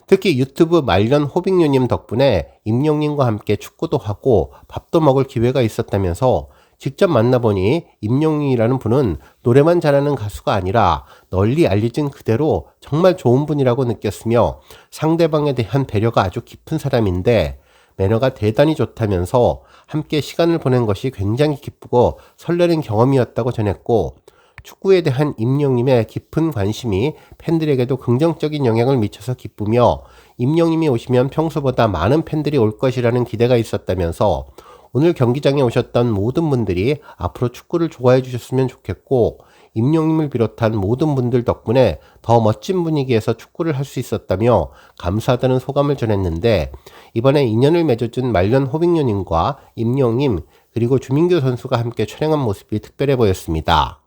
특히 유튜브 말년 호빙요님 덕분에 임영님과 함께 축구도 하고 밥도 먹을 기회가 있었다면서 직접 만나보니 임영님이라는 분은 노래만 잘하는 가수가 아니라 널리 알려진 그대로 정말 좋은 분이라고 느꼈으며 상대방에 대한 배려가 아주 깊은 사람인데 매너가 대단히 좋다면서 함께 시간을 보낸 것이 굉장히 기쁘고 설레는 경험이었다고 전했고 축구에 대한 임영님의 깊은 관심이 팬들에게도 긍정적인 영향을 미쳐서 기쁘며 임영님이 오시면 평소보다 많은 팬들이 올 것이라는 기대가 있었다면서 오늘 경기장에 오셨던 모든 분들이 앞으로 축구를 좋아해 주셨으면 좋겠고 임영님을 비롯한 모든 분들 덕분에 더 멋진 분위기에서 축구를 할 수 있었다며 감사하다는 소감을 전했는데 이번에 인연을 맺어준 말년 호빙요님과 임영님 그리고 주민규 선수가 함께 촬영한 모습이 특별해 보였습니다.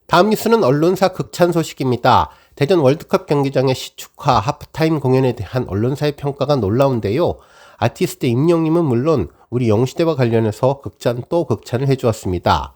다음 뉴스는 언론사 극찬 소식입니다. 대전 월드컵 경기장의 시축화 하프타임 공연에 대한 언론사의 평가가 놀라운데요. 아티스트 임영님은 물론 우리 영시대와 관련해서 극찬 또 극찬을 해주었습니다.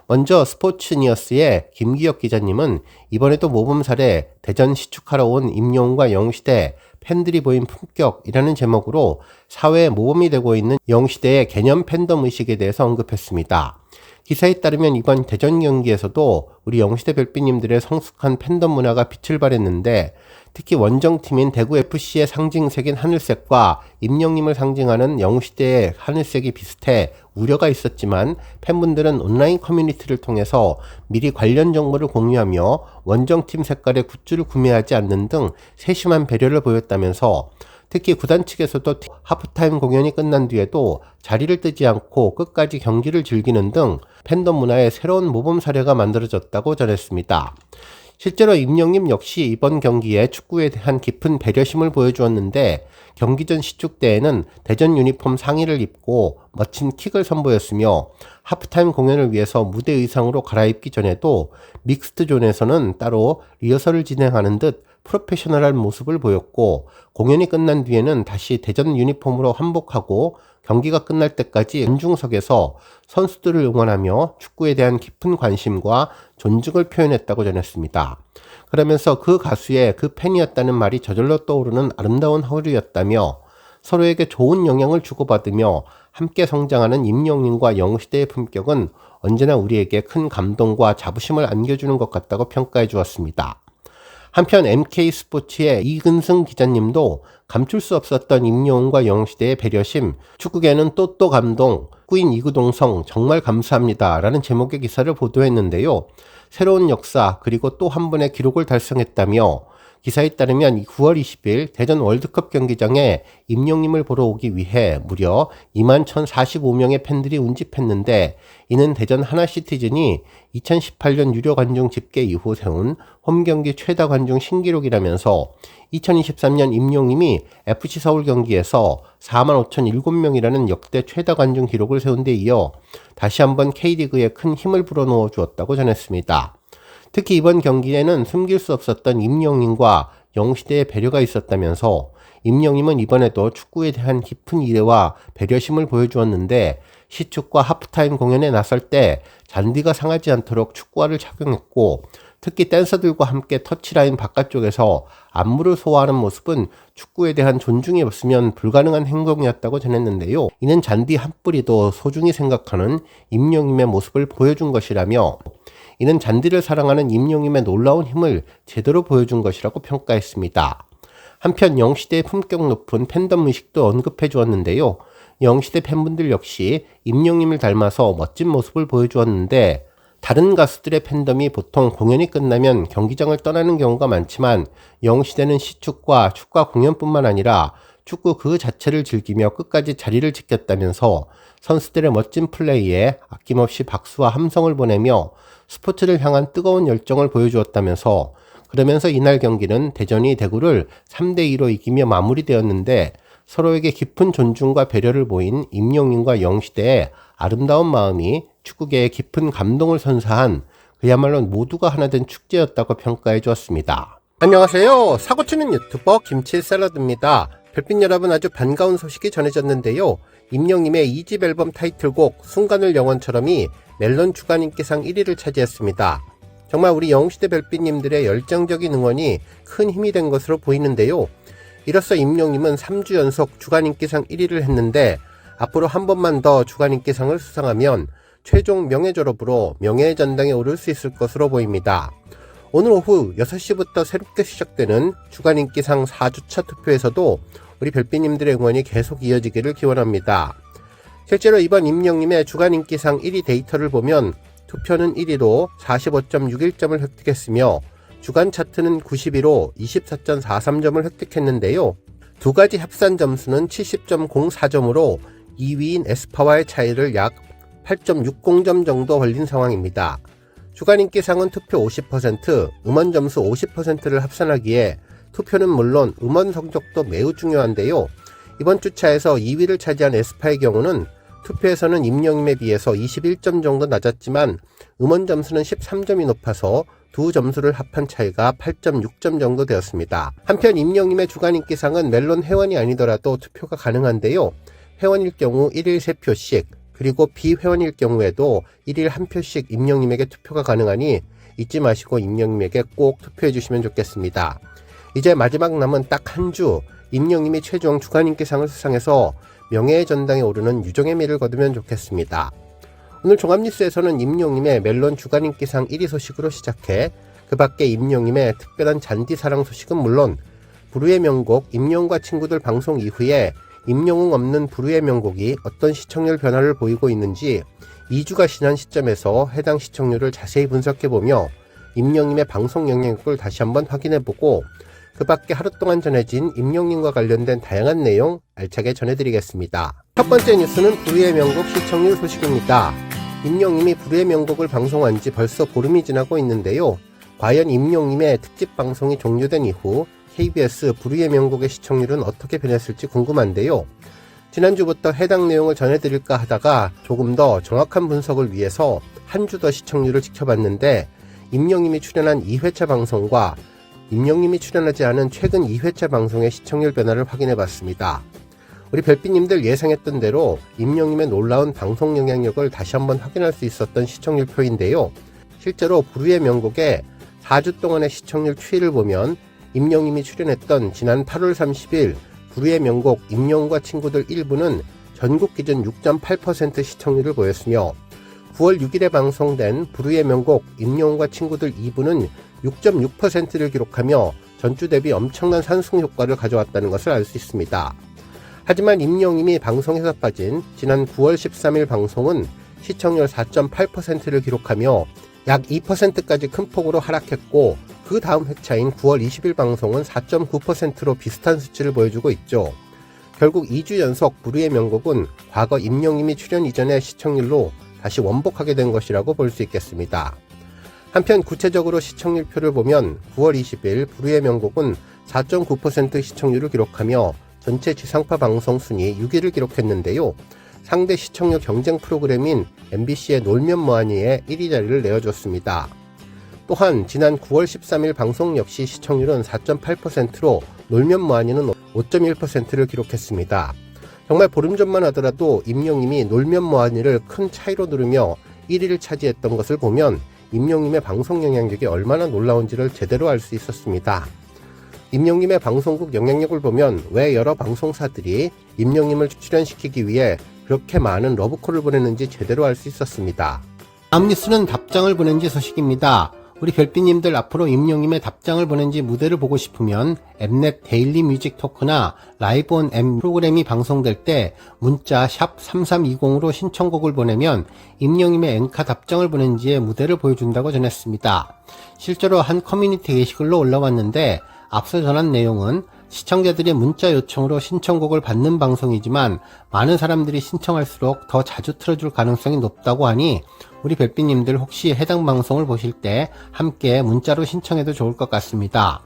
먼저 스포츠니어스의 김기혁 기자님은 이번에도 모범사례 대전 시축하러 온 임영웅과 영시대 팬들이 보인 품격이라는 제목으로 사회에 모범이 되고 있는 영시대의 개념 팬덤 의식에 대해서 언급했습니다. 기사에 따르면 이번 대전 경기에서도 우리 영시대 별빛님들의 성숙한 팬덤 문화가 빛을 발했는데 특히 원정팀인 대구FC의 상징색인 하늘색과 임영님을 상징하는 영시대의 하늘색이 비슷해 우려가 있었지만 팬분들은 온라인 커뮤니티를 통해서 미리 관련 정보를 공유하며 원정팀 색깔의 굿즈를 구매하지 않는 등 세심한 배려를 보였다면서 특히 구단 측에서도 하프타임 공연이 끝난 뒤에도 자리를 뜨지 않고 끝까지 경기를 즐기는 등 팬덤 문화의 새로운 모범 사례가 만들어졌다고 전했습니다. 실제로 임영님 역시 이번 경기에 축구에 대한 깊은 배려심을 보여주었는데 경기 전 시축대에는 대전 유니폼 상의를 입고 멋진 킥을 선보였으며 하프타임 공연을 위해서 무대 의상으로 갈아입기 전에도 믹스드 존에서는 따로 리허설을 진행하는 듯 프로페셔널한 모습을 보였고 공연이 끝난 뒤에는 다시 대전 유니폼으로 환복하고 경기가 끝날 때까지 관중석에서 선수들을 응원하며 축구에 대한 깊은 관심과 존중을 표현했다고 전했습니다. 그러면서 그 가수의 그 팬이었다는 말이 저절로 떠오르는 아름다운 하루였다며 서로에게 좋은 영향을 주고받으며 함께 성장하는 임영님과 영시대의 품격은 언제나 우리에게 큰 감동과 자부심을 안겨주는 것 같다고 평가해 주었습니다. 한편 MK스포츠의 이근승 기자님도 감출 수 없었던 임영웅과 영시대의 배려심, 축구계는 또 감동, 꾸인 이구동성 정말 감사합니다 라는 제목의 기사를 보도했는데요. 새로운 역사 그리고 또 한 번의 기록을 달성했다며 기사에 따르면 9월 20일 대전 월드컵 경기장에 임영님을 보러 오기 위해 무려 21,045명의 팬들이 운집했는데 이는 대전 하나시티즌이 2018년 유료 관중 집계 이후 세운 홈경기 최다 관중 신기록이라면서 2023년 임영님이 FC 서울 경기에서 45,007명이라는 역대 최다 관중 기록을 세운 데 이어 다시 한번 K리그에 큰 힘을 불어넣어 주었다고 전했습니다. 특히 이번 경기에는 숨길 수 없었던 임영님과 영시대의 배려가 있었다면서 임영님은 이번에도 축구에 대한 깊은 이해와 배려심을 보여주었는데 시축과 하프타임 공연에 나설 때 잔디가 상하지 않도록 축구화를 착용했고 특히 댄서들과 함께 터치라인 바깥쪽에서 안무를 소화하는 모습은 축구에 대한 존중이 없으면 불가능한 행동이었다고 전했는데요. 이는 잔디 한 뿌리도 소중히 생각하는 임영님의 모습을 보여준 것이라며 이는 잔디를 사랑하는 임영님의 놀라운 힘을 제대로 보여준 것이라고 평가했습니다. 한편 영시대의 품격 높은 팬덤 의식도 언급해 주었는데요. 영시대 팬분들 역시 임영님을 닮아서 멋진 모습을 보여주었는데 다른 가수들의 팬덤이 보통 공연이 끝나면 경기장을 떠나는 경우가 많지만 영시대는 시축과 축구 공연뿐만 아니라 축구 그 자체를 즐기며 끝까지 자리를 지켰다면서 선수들의 멋진 플레이에 아낌없이 박수와 함성을 보내며 스포츠를 향한 뜨거운 열정을 보여주었다면서 그러면서 이날 경기는 대전이 대구를 3대2로 이기며 마무리되었는데 서로에게 깊은 존중과 배려를 보인 임영님과 영시대의 아름다운 마음이 축구계에 깊은 감동을 선사한 그야말로 모두가 하나 된 축제였다고 평가해 주었습니다. 안녕하세요. 사고치는 유튜버 김칠샐러드입니다. 별빛 여러분 아주 반가운 소식이 전해졌는데요. 임영님의 2집 앨범 타이틀곡 순간을 영원처럼이 멜론 주간 인기상 1위를 차지했습니다. 정말 우리 영시대 별빛님들의 열정적인 응원이 큰 힘이 된 것으로 보이는데요. 이로써 임영님은 3주 연속 주간 인기상 1위를 했는데 앞으로 한 번만 더 주간 인기상을 수상하면 최종 명예 졸업으로 명예의 전당에 오를 수 있을 것으로 보입니다. 오늘 오후 6시부터 새롭게 시작되는 주간 인기상 4주차 투표에서도 우리 별빛님들의 응원이 계속 이어지기를 기원합니다. 실제로 이번 임영님의 주간 인기상 1위 데이터를 보면 투표는 1위로 45.61점을 획득했으며 주간 차트는 90위로 24.43점을 획득했는데요. 두 가지 합산 점수는 70.04점으로 2위인 에스파와의 차이를 약 8.60점 정도 벌린 상황입니다. 주간 인기상은 투표 50%, 음원 점수 50%를 합산하기에 투표는 물론 음원 성적도 매우 중요한데요. 이번 주차에서 2위를 차지한 에스파의 경우는 투표에서는 임영님에 비해서 21점 정도 낮았지만 음원 점수는 13점이 높아서 두 점수를 합한 차이가 8.6점 정도 되었습니다. 한편 임영님의 주간 인기상은 멜론 회원이 아니더라도 투표가 가능한데요. 회원일 경우 1일 3표씩 그리고 비회원일 경우에도 1일 1표씩 임영님에게 투표가 가능하니 잊지 마시고 임영님에게 꼭 투표해 주시면 좋겠습니다. 이제 마지막 남은 딱 한 주 임영님이 최종 주간 인기상을 수상해서 명예의 전당에 오르는 유종의 미를 거두면 좋겠습니다. 오늘 종합뉴스에서는 임영님의 멜론 주간 인기상 1위 소식으로 시작해 그 밖에 임영님의 특별한 잔디 사랑 소식은 물론 부르의 명곡 임영웅과 친구들 방송 이후에 임영웅 없는 부르의 명곡이 어떤 시청률 변화를 보이고 있는지 2주가 지난 시점에서 해당 시청률을 자세히 분석해보며 임영님의 방송 영향력을 다시 한번 확인해보고 그 밖에 하루 동안 전해진 임영님과 관련된 다양한 내용 알차게 전해드리겠습니다. 첫 번째 뉴스는 부르의 명곡 시청률 소식입니다. 임영님이 부르의 명곡을 방송한 지 벌써 보름이 지나고 있는데요. 과연 임영님의 특집 방송이 종료된 이후 KBS 불후의 명곡의 시청률은 어떻게 변했을지 궁금한데요. 지난주부터 해당 내용을 전해드릴까 하다가 조금 더 정확한 분석을 위해서 한 주 더 시청률을 지켜봤는데 임영님이 출연한 2회차 방송과 임영님이 출연하지 않은 최근 2회차 방송의 시청률 변화를 확인해봤습니다. 우리 별빛님들 예상했던 대로 임영님의 놀라운 방송 영향력을 다시 한번 확인할 수 있었던 시청률 표인데요. 실제로 불후의 명곡의 4주 동안의 시청률 추이를 보면 임영님이 출연했던 지난 8월 30일 불후의 명곡 임영웅과 친구들 1부는 전국 기준 6.8% 시청률을 보였으며 9월 6일에 방송된 불후의 명곡 임영웅과 친구들 2부는 6.6%를 기록하며 전주 대비 엄청난 상승 효과를 가져왔다는 것을 알 수 있습니다. 하지만 임영웅이 방송에서 빠진 지난 9월 13일 방송은 시청률 4.8%를 기록하며 약 2%까지 큰 폭으로 하락했고 그 다음 회차인 9월 20일 방송은 4.9%로 비슷한 수치를 보여주고 있죠. 결국 2주 연속 불후의 명곡은 과거 임영웅이 출연 이전의 시청률로 다시 원복하게 된 것이라고 볼 수 있겠습니다. 한편 구체적으로 시청률표를 보면 9월 20일 불후의 명곡은 4.9% 시청률을 기록하며 전체 지상파 방송 순위 6위를 기록했는데요. 상대 시청률 경쟁 프로그램인 MBC의 놀면 뭐하니에 1위 자리를 내어줬습니다. 또한 지난 9월 13일 방송 역시 시청률은 4.8%로 놀면 뭐하니는 5.1%를 기록했습니다. 정말 보름 전만 하더라도 임영님이 놀면 뭐하니를 큰 차이로 누르며 1위를 차지했던 것을 보면 임영님의 방송 영향력이 얼마나 놀라운지를 제대로 알 수 있었습니다. 임영님의 방송국 영향력을 보면 왜 여러 방송사들이 임영님을 출연시키기 위해 그렇게 많은 러브콜을 보냈는지 제대로 알 수 있었습니다. 다음 뉴스는 답장을 보낸지 소식입니다. 우리 별빛님들 앞으로 임영님의 답장을 보낸지 무대를 보고 싶으면 엠넷 데일리 뮤직 토크나 라이브 온 M 프로그램이 방송될 때 문자 샵 3320으로 신청곡을 보내면 임영님의 앵카 답장을 보낸지의 무대를 보여준다고 전했습니다. 실제로 한 커뮤니티 게시글로 올라왔는데 앞서 전한 내용은 시청자들의 문자 요청으로 신청곡을 받는 방송이지만 많은 사람들이 신청할수록 더 자주 틀어줄 가능성이 높다고 하니 우리 별빛님들 혹시 해당 방송을 보실 때 함께 문자로 신청해도 좋을 것 같습니다.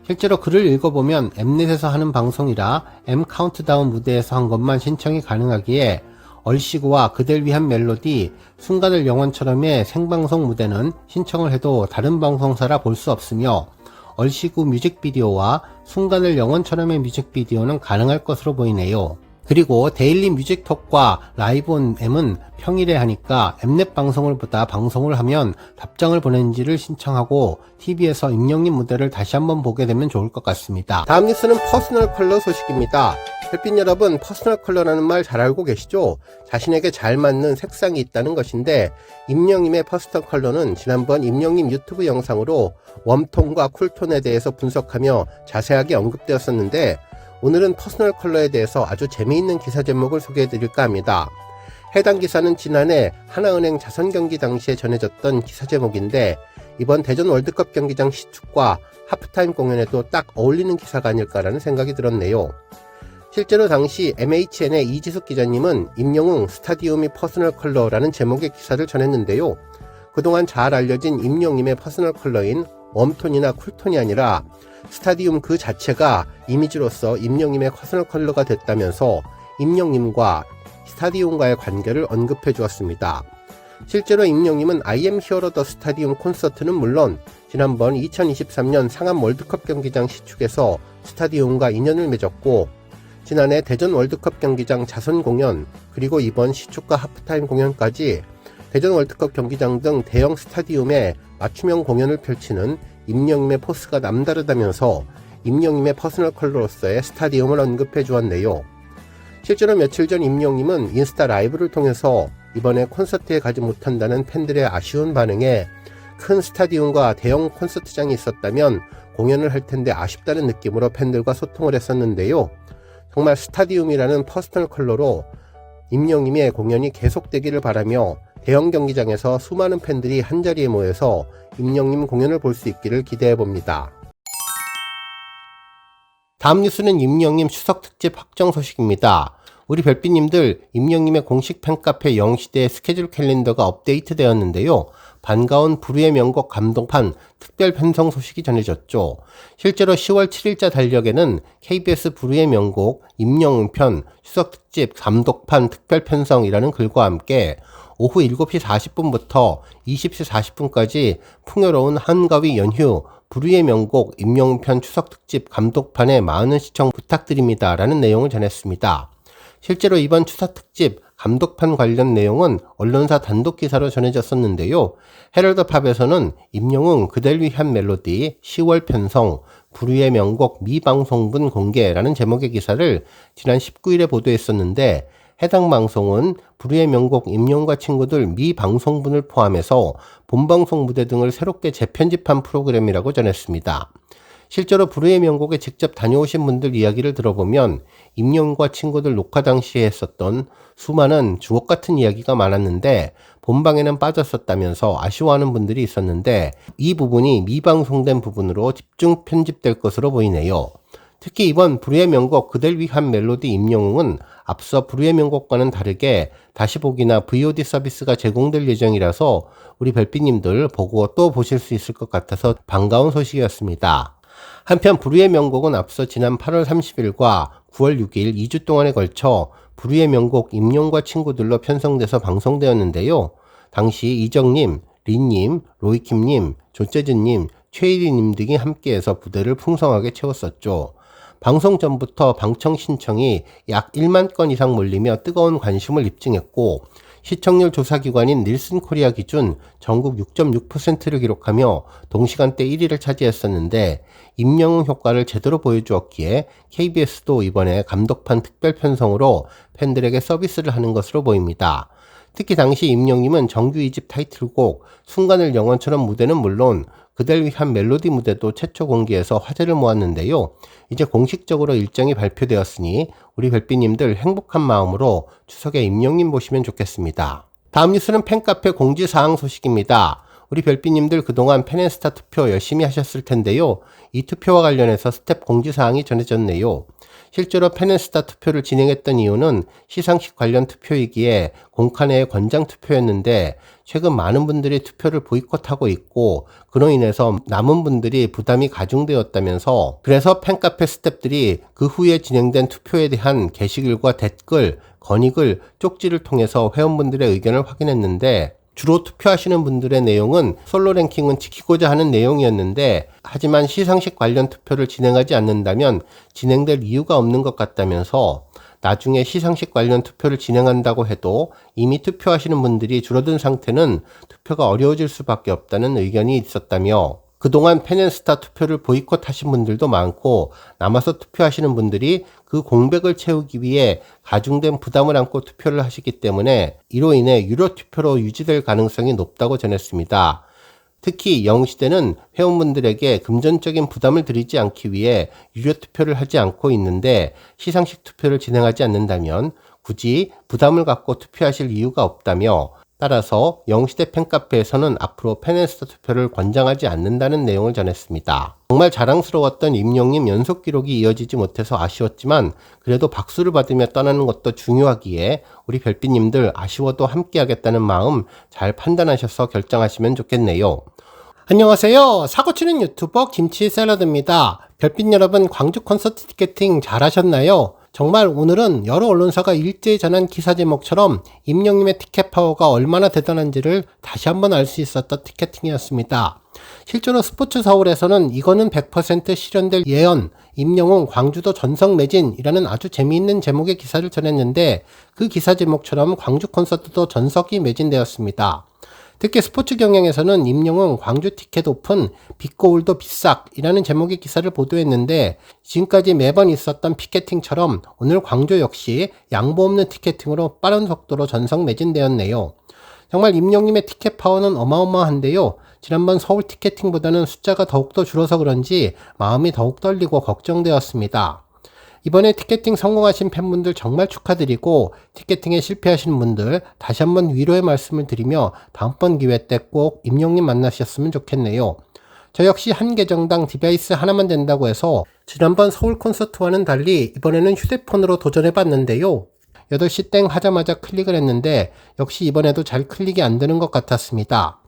실제로 글을 읽어보면 엠넷에서 하는 방송이라 M 카운트다운 무대에서 한 것만 신청이 가능하기에 얼씨구와 그댈 위한 멜로디, 순간을 영원처럼의 생방송 무대는 신청을 해도 다른 방송사라 볼 수 없으며 얼씨구 뮤직비디오와 순간을 영원처럼의 뮤직비디오는 가능할 것으로 보이네요. 그리고 데일리 뮤직톡과 라이브 온 M은 평일에 하니까 엠넷 방송을 보다 방송을 하면 답장을 보낸지를 신청하고 TV에서 임영님 무대를 다시 한번 보게 되면 좋을 것 같습니다. 다음 뉴스는 퍼스널 컬러 소식입니다. 별빛 여러분, 퍼스널 컬러라는 말 잘 알고 계시죠? 자신에게 잘 맞는 색상이 있다는 것인데 임영님의 퍼스널 컬러는 지난번 임영님 유튜브 영상으로 웜톤과 쿨톤에 대해서 분석하며 자세하게 언급되었었는데 오늘은 퍼스널 컬러에 대해서 아주 재미있는 기사 제목을 소개해드릴까 합니다. 해당 기사는 지난해 하나은행 자선 경기 당시에 전해졌던 기사 제목인데 이번 대전 월드컵 경기장 시축과 하프타임 공연에도 딱 어울리는 기사가 아닐까라는 생각이 들었네요. 실제로 당시 MHN의 이지숙 기자님은 임영웅 스타디움이 퍼스널 컬러라는 제목의 기사를 전했는데요. 그동안 잘 알려진 임영웅의 퍼스널 컬러인 웜톤이나 쿨톤이 아니라 스타디움 그 자체가 이미지로서 임영웅의 퍼스널 컬러가 됐다면서 임영웅과 스타디움과의 관계를 언급해 주었습니다. 실제로 임영웅은 I am Hero the 스타디움 콘서트는 물론 지난번 2023년 상암 월드컵 경기장 시축에서 스타디움과 인연을 맺었고 지난해 대전 월드컵 경기장 자선 공연 그리고 이번 시축과 하프타임 공연까지 대전 월드컵 경기장 등 대형 스타디움에 맞춤형 공연을 펼치는 임영웅의 포스가 남다르다면서 임영웅의 퍼스널 컬러로서의 스타디움을 언급해 주었네요. 실제로 며칠 전 임영웅은 인스타 라이브를 통해서 이번에 콘서트에 가지 못한다는 팬들의 아쉬운 반응에 큰 스타디움과 대형 콘서트장이 있었다면 공연을 할 텐데 아쉽다는 느낌으로 팬들과 소통을 했었는데요. 정말 스타디움이라는 퍼스널 컬러로 임영웅의 공연이 계속되기를 바라며 대형 경기장에서 수많은 팬들이 한자리에 모여서 임영웅 공연을 볼 수 있기를 기대해봅니다. 다음 뉴스는 임영웅 추석 특집 확정 소식입니다. 우리 별빛님들 임영웅의 공식 팬카페 영시대 스케줄 캘린더가 업데이트 되었는데요. 반가운 불후의 명곡 감독판 특별 편성 소식이 전해졌죠. 실제로 10월 7일자 달력에는 KBS 불후의 명곡 임영웅 편 추석특집 감독판 특별 편성이라는 글과 함께 오후 7시 40분부터 20시 40분까지 풍요로운 한가위 연휴 불후의 명곡 임영웅 편 추석특집 감독판에 많은 시청 부탁드립니다 라는 내용을 전했습니다. 실제로 이번 추석특집 감독판 관련 내용은 언론사 단독 기사로 전해졌었는데요. 헤럴드팝에서는 임영웅 그댈 위한 멜로디 10월 편성 불후의 명곡 미방송분 공개라는 제목의 기사를 지난 19일에 보도했었는데 해당 방송은 불후의 명곡 임영웅과 친구들 미방송분을 포함해서 본방송 무대 등을 새롭게 재편집한 프로그램이라고 전했습니다. 실제로 불후의 명곡에 직접 다녀오신 분들 이야기를 들어보면 임영웅과 친구들 녹화 당시에 했었던 수많은 주옥 같은 이야기가 많았는데 본방에는 빠졌었다면서 아쉬워하는 분들이 있었는데 이 부분이 미방송된 부분으로 집중 편집될 것으로 보이네요. 특히 이번 불후의 명곡 그댈 위한 멜로디 임영웅은 앞서 불후의 명곡과는 다르게 다시 보기나 VOD 서비스가 제공될 예정이라서 우리 별빛님들 보고 또 보실 수 있을 것 같아서 반가운 소식이었습니다. 한편 불후의 명곡은 앞서 지난 8월 30일과 9월 6일 2주 동안에 걸쳐 불후의 명곡 임영웅과 친구들로 편성돼서 방송되었는데요. 당시 이정님, 린님, 로이킴님, 조재준님, 최일희님 등이 함께해서 무대를 풍성하게 채웠었죠. 방송 전부터 방청 신청이 약 1만 건 이상 몰리며 뜨거운 관심을 입증했고 시청률 조사기관인 닐슨 코리아 기준 전국 6.6%를 기록하며 동시간대 1위를 차지했었는데 임영웅 효과를 제대로 보여주었기에 KBS도 이번에 감독판 특별 편성으로 팬들에게 서비스를 하는 것으로 보입니다. 특히 당시 임영웅은 정규 2집 타이틀곡 순간을 영원처럼 무대는 물론 그댈 위한 멜로디 무대도 최초 공개해서 화제를 모았는데요. 이제 공식적으로 일정이 발표되었으니 우리 별빛님들 행복한 마음으로 추석에 임영웅 보시면 좋겠습니다. 다음 뉴스는 팬카페 공지사항 소식입니다. 우리 별빛님들 그동안 팬앤스타 투표 열심히 하셨을 텐데요. 이 투표와 관련해서 스텝 공지사항이 전해졌네요. 실제로 팬앤스타 투표를 진행했던 이유는 시상식 관련 투표이기에 공칸의 권장 투표였는데 최근 많은 분들이 투표를 보이콧하고 있고 그로 인해서 남은 분들이 부담이 가중되었다면서 그래서 팬카페 스태프들이 그 후에 진행된 투표에 대한 게시글과 댓글, 건의글, 쪽지를 통해서 회원분들의 의견을 확인했는데 주로 투표하시는 분들의 내용은 솔로 랭킹은 지키고자 하는 내용이었는데 하지만 시상식 관련 투표를 진행하지 않는다면 진행될 이유가 없는 것 같다면서 나중에 시상식 관련 투표를 진행한다고 해도 이미 투표하시는 분들이 줄어든 상태는 투표가 어려워질 수밖에 없다는 의견이 있었다며 그동안 팬앤스타 투표를 보이콧하신 분들도 많고 남아서 투표하시는 분들이 그 공백을 채우기 위해 가중된 부담을 안고 투표를 하시기 때문에 이로 인해 유료 투표로 유지될 가능성이 높다고 전했습니다. 특히 영시대는 회원분들에게 금전적인 부담을 드리지 않기 위해 유료 투표를 하지 않고 있는데 시상식 투표를 진행하지 않는다면 굳이 부담을 갖고 투표하실 이유가 없다며 따라서 영시대 팬카페에서는 앞으로 팬앤스타 투표를 권장하지 않는다는 내용을 전했습니다. 정말 자랑스러웠던 임영웅 연속 기록이 이어지지 못해서 아쉬웠지만 그래도 박수를 받으며 떠나는 것도 중요하기에 우리 별빛님들 아쉬워도 함께하겠다는 마음 잘 판단하셔서 결정하시면 좋겠네요. 안녕하세요. 사고치는 유튜버 김치 샐러드입니다. 별빛 여러분 광주 콘서트 티켓팅 잘 하셨나요? 정말 오늘은 여러 언론사가 일제히 전한 기사 제목처럼 임영웅의 티켓 파워가 얼마나 대단한지를 다시 한번 알 수 있었던 티켓팅이었습니다. 실제로 스포츠 서울에서는 이거는 100% 실현될 예언, 임영웅 광주도 전석 매진이라는 아주 재미있는 제목의 기사를 전했는데 그 기사 제목처럼 광주 콘서트도 전석이 매진되었습니다. 특히 스포츠 경향에서는 임영웅 광주 티켓 오픈 빅고울도 빗싹이라는 제목의 기사를 보도했는데 지금까지 매번 있었던 피켓팅처럼 오늘 광주 역시 양보 없는 티켓팅으로 빠른 속도로 전석 매진되었네요. 정말 임영웅의 티켓 파워는 어마어마한데요. 지난번 서울 티켓팅보다는 숫자가 더욱더 줄어서 그런지 마음이 더욱 떨리고 걱정되었습니다. 이번에 티켓팅 성공하신 팬분들 정말 축하드리고 티켓팅에 실패하신 분들 다시 한번 위로의 말씀을 드리며 다음번 기회 때 꼭 임영웅 만나셨으면 좋겠네요. 저 역시 한 계정당 디바이스 하나만 된다고 해서 지난번 서울 콘서트와는 달리 이번에는 휴대폰으로 도전해봤는데요. 8시 땡 하자마자 클릭을 했는데 역시 이번에도 잘 클릭이 안 되는 것 같았습니다.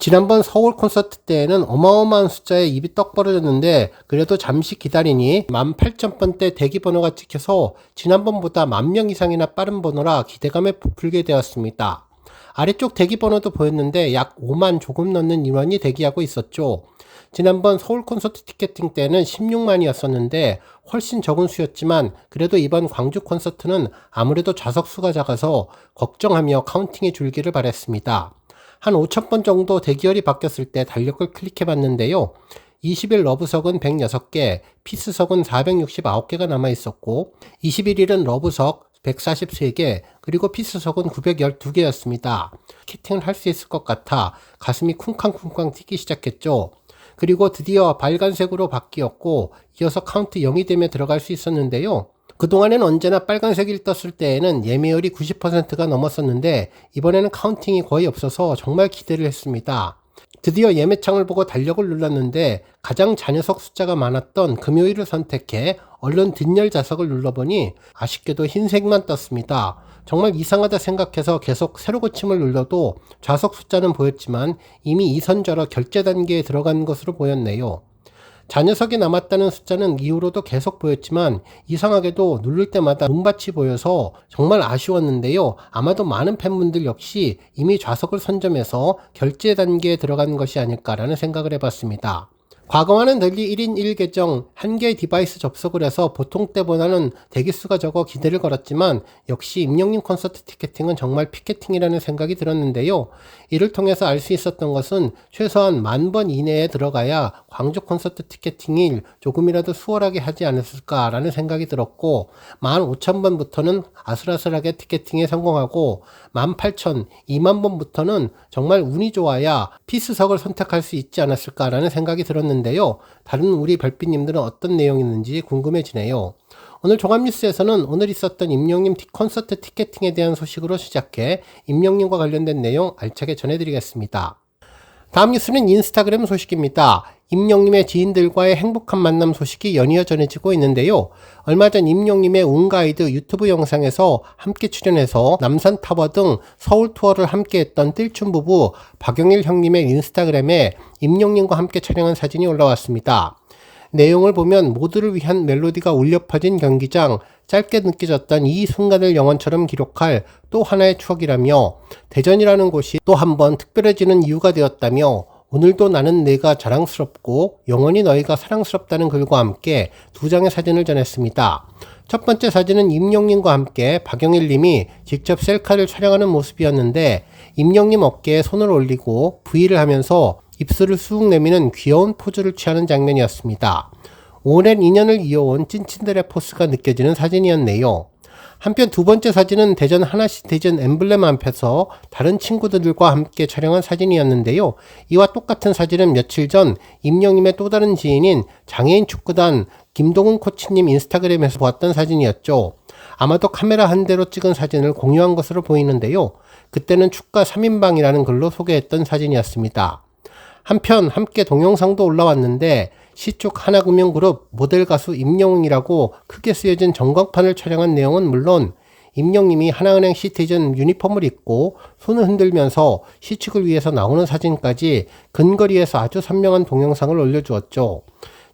지난번 서울 콘서트 때에는 어마어마한 숫자에 입이 떡 벌어졌는데 그래도 잠시 기다리니 18,000번대 대기 번호가 찍혀서 지난번보다 10,000명 이상이나 빠른 번호라 기대감에 부풀게 되었습니다. 아래쪽 대기 번호도 보였는데 약 5만 조금 넘는 인원이 대기하고 있었죠. 지난번 서울 콘서트 티켓팅 때는 16만이었었는데 훨씬 적은 수였지만 그래도 이번 광주 콘서트는 아무래도 좌석 수가 작아서 걱정하며 카운팅에 줄기를 바랬습니다. 한 5,000번 정도 대기열이 바뀌었을 때 달력을 클릭해 봤는데요. 20일 러브석은 106개, 피스석은 469개가 남아 있었고 21일은 러브석 143개, 그리고 피스석은 912개였습니다. 티켓팅을 할 수 있을 것 같아 가슴이 쿵쾅쿵쾅 뛰기 시작했죠. 그리고 드디어 빨간색으로 바뀌었고 이어서 카운트 0이 되며 들어갈 수 있었는데요. 그동안엔 언제나 빨간색이 떴을 때에는 예매율이 90%가 넘었었는데 이번에는 카운팅이 거의 없어서 정말 기대를 했습니다. 드디어 예매창을 보고 달력을 눌렀는데 가장 잔여석 숫자가 많았던 금요일을 선택해 얼른 뒷열 좌석을 눌러보니 아쉽게도 흰색만 떴습니다. 정말 이상하다 생각해서 계속 새로 고침을 눌러도 좌석 숫자는 보였지만 이미 2선저러 결제 단계에 들어간 것으로 보였네요. 잔여석이 남았다는 숫자는 이후로도 계속 보였지만 이상하게도 누를 때마다 눈밭이 보여서 정말 아쉬웠는데요. 아마도 많은 팬분들 역시 이미 좌석을 선점해서 결제 단계에 들어간 것이 아닐까라는 생각을 해봤습니다. 과거와는 달리 1인 1계정 1개의 디바이스 접속을 해서 보통 때보다는 대기수가 적어 기대를 걸었지만 역시 임영님 콘서트 티켓팅은 정말 피켓팅이라는 생각이 들었는데요. 이를 통해서 알 수 있었던 것은 최소한 10,000번 이내에 들어가야 광주 콘서트 티켓팅이 조금이라도 수월하게 하지 않았을까라는 생각이 들었고 15,000번부터는 아슬아슬하게 티켓팅에 성공하고 18,000, 20,000번부터는 정말 운이 좋아야 피스석을 선택할 수 있지 않았을까라는 생각이 들었는데요. 다른 우리 별빛님들은 어떤 내용이 있는지 궁금해지네요. 오늘 종합뉴스에서는 오늘 있었던 임영님 콘서트 티켓팅에 대한 소식으로 시작해 임영님과 관련된 내용 알차게 전해드리겠습니다. 다음 뉴스는 인스타그램 소식입니다. 임영님의 지인들과의 행복한 만남 소식이 연이어 전해지고 있는데요. 얼마 전 임영님의 운가이드 유튜브 영상에서 함께 출연해서 남산타워 등 서울 투어를 함께 했던 띨춘 부부 박영일 형님의 인스타그램에 임영님과 함께 촬영한 사진이 올라왔습니다. 내용을 보면 모두를 위한 멜로디가 울려 퍼진 경기장, 짧게 느껴졌던 이 순간을 영원처럼 기록할 또 하나의 추억이라며 대전이라는 곳이 또 한 번 특별해지는 이유가 되었다며 오늘도 나는 내가 자랑스럽고 영원히 너희가 사랑스럽다는 글과 함께 두 장의 사진을 전했습니다. 첫 번째 사진은 임영님과 함께 박영일님이 직접 셀카를 촬영하는 모습이었는데 임영님 어깨에 손을 올리고 V를 하면서 입술을 쑥 내미는 귀여운 포즈를 취하는 장면이었습니다. 오랜 인연을 이어온 찐친들의 포스가 느껴지는 사진이었네요. 한편 두 번째 사진은 대전 하나시티즌 엠블렘 앞에서 다른 친구들과 함께 촬영한 사진이었는데요. 이와 똑같은 사진은 며칠 전 임영님의 또 다른 지인인 장애인 축구단 김동훈 코치님 인스타그램에서 보았던 사진이었죠. 아마도 카메라 한 대로 찍은 사진을 공유한 것으로 보이는데요. 그때는 축가 3인방이라는 글로 소개했던 사진이었습니다. 한편 함께 동영상도 올라왔는데 시축 하나금융그룹 모델 가수 임영웅이라고 크게 쓰여진 전광판을 촬영한 내용은 물론 임영님이 하나은행 시티즌 유니폼을 입고 손을 흔들면서 시축을 위해서 나오는 사진까지 근거리에서 아주 선명한 동영상을 올려주었죠.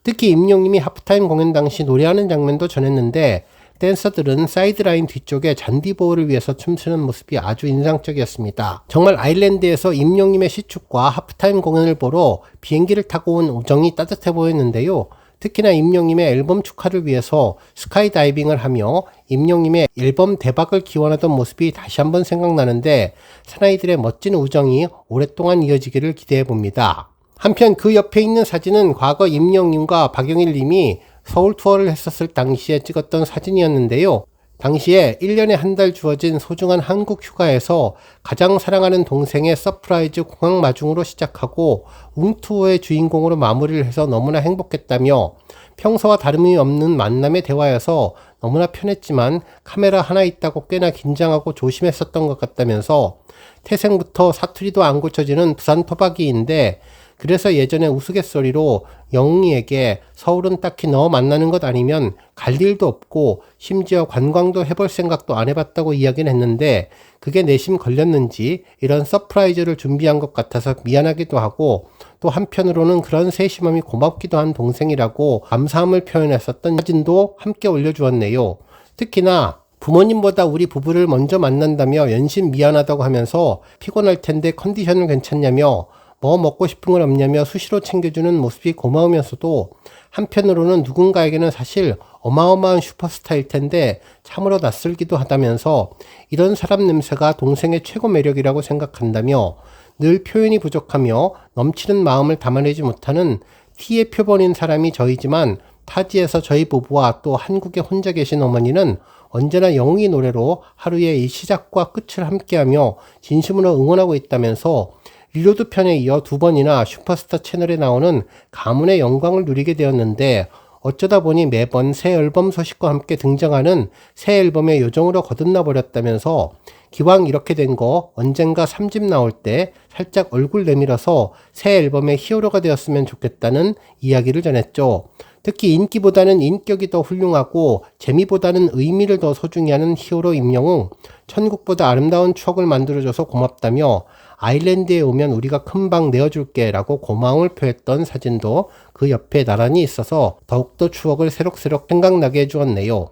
특히 임영님이 하프타임 공연 당시 노래하는 장면도 전했는데 댄서들은 사이드라인 뒤쪽에 잔디보호를 위해서 춤추는 모습이 아주 인상적이었습니다. 정말 아일랜드에서 임영님의 시축과 하프타임 공연을 보러 비행기를 타고 온 우정이 따뜻해 보였는데요. 특히나 임영님의 앨범 축하를 위해서 스카이다이빙을 하며 임영님의 앨범 대박을 기원하던 모습이 다시 한번 생각나는데 사나이들의 멋진 우정이 오랫동안 이어지기를 기대해봅니다. 한편 그 옆에 있는 사진은 과거 임영님과 박영일님이 서울 투어를 했었을 당시에 찍었던 사진이었는데요. 당시에 1년에 한 달 주어진 소중한 한국 휴가에서 가장 사랑하는 동생의 서프라이즈 공항 마중으로 시작하고 웅투어의 주인공으로 마무리를 해서 너무나 행복했다며 평소와 다름이 없는 만남의 대화여서 너무나 편했지만 카메라 하나 있다고 꽤나 긴장하고 조심했었던 것 같다면서 태생부터 사투리도 안 고쳐지는 부산 토박이인데 그래서 예전에 우스갯소리로 영웅이에게 서울은 딱히 너 만나는 것 아니면 갈 일도 없고 심지어 관광도 해볼 생각도 안 해봤다고 이야기는 했는데 그게 내심 걸렸는지 이런 서프라이즈를 준비한 것 같아서 미안하기도 하고 또 한편으로는 그런 세심함이 고맙기도 한 동생이라고 감사함을 표현했었던 사진도 함께 올려주었네요. 특히나 부모님보다 우리 부부를 먼저 만난다며 연신 미안하다고 하면서 피곤할 텐데 컨디션은 괜찮냐며 뭐 먹고 싶은 건 없냐며 수시로 챙겨주는 모습이 고마우면서도 한편으로는 누군가에게는 사실 어마어마한 슈퍼스타일 텐데 참으로 낯설기도 하다면서 이런 사람 냄새가 동생의 최고 매력이라고 생각한다며 늘 표현이 부족하며 넘치는 마음을 담아내지 못하는 T의 표본인 사람이 저희지만 타지에서 저희 부부와 또 한국에 혼자 계신 어머니는 언제나 영웅이 노래로 하루의 이 시작과 끝을 함께하며 진심으로 응원하고 있다면서 리로드 편에 이어 2번이나 슈퍼스타 채널에 나오는 가문의 영광을 누리게 되었는데 어쩌다 보니 매번 새 앨범 소식과 함께 등장하는 새 앨범의 요정으로 거듭나 버렸다면서 기왕 이렇게 된 거 언젠가 3집 나올 때 살짝 얼굴 내밀어서 새 앨범의 히어로가 되었으면 좋겠다는 이야기를 전했죠. 특히 인기보다는 인격이 더 훌륭하고 재미보다는 의미를 더 소중히 하는 히어로 임영웅, 천국보다 아름다운 추억을 만들어줘서 고맙다며 아일랜드에 오면 우리가 큰 방 내어줄게 라고 고마움을 표했던 사진도 그 옆에 나란히 있어서 더욱더 추억을 새록새록 생각나게 해주었네요.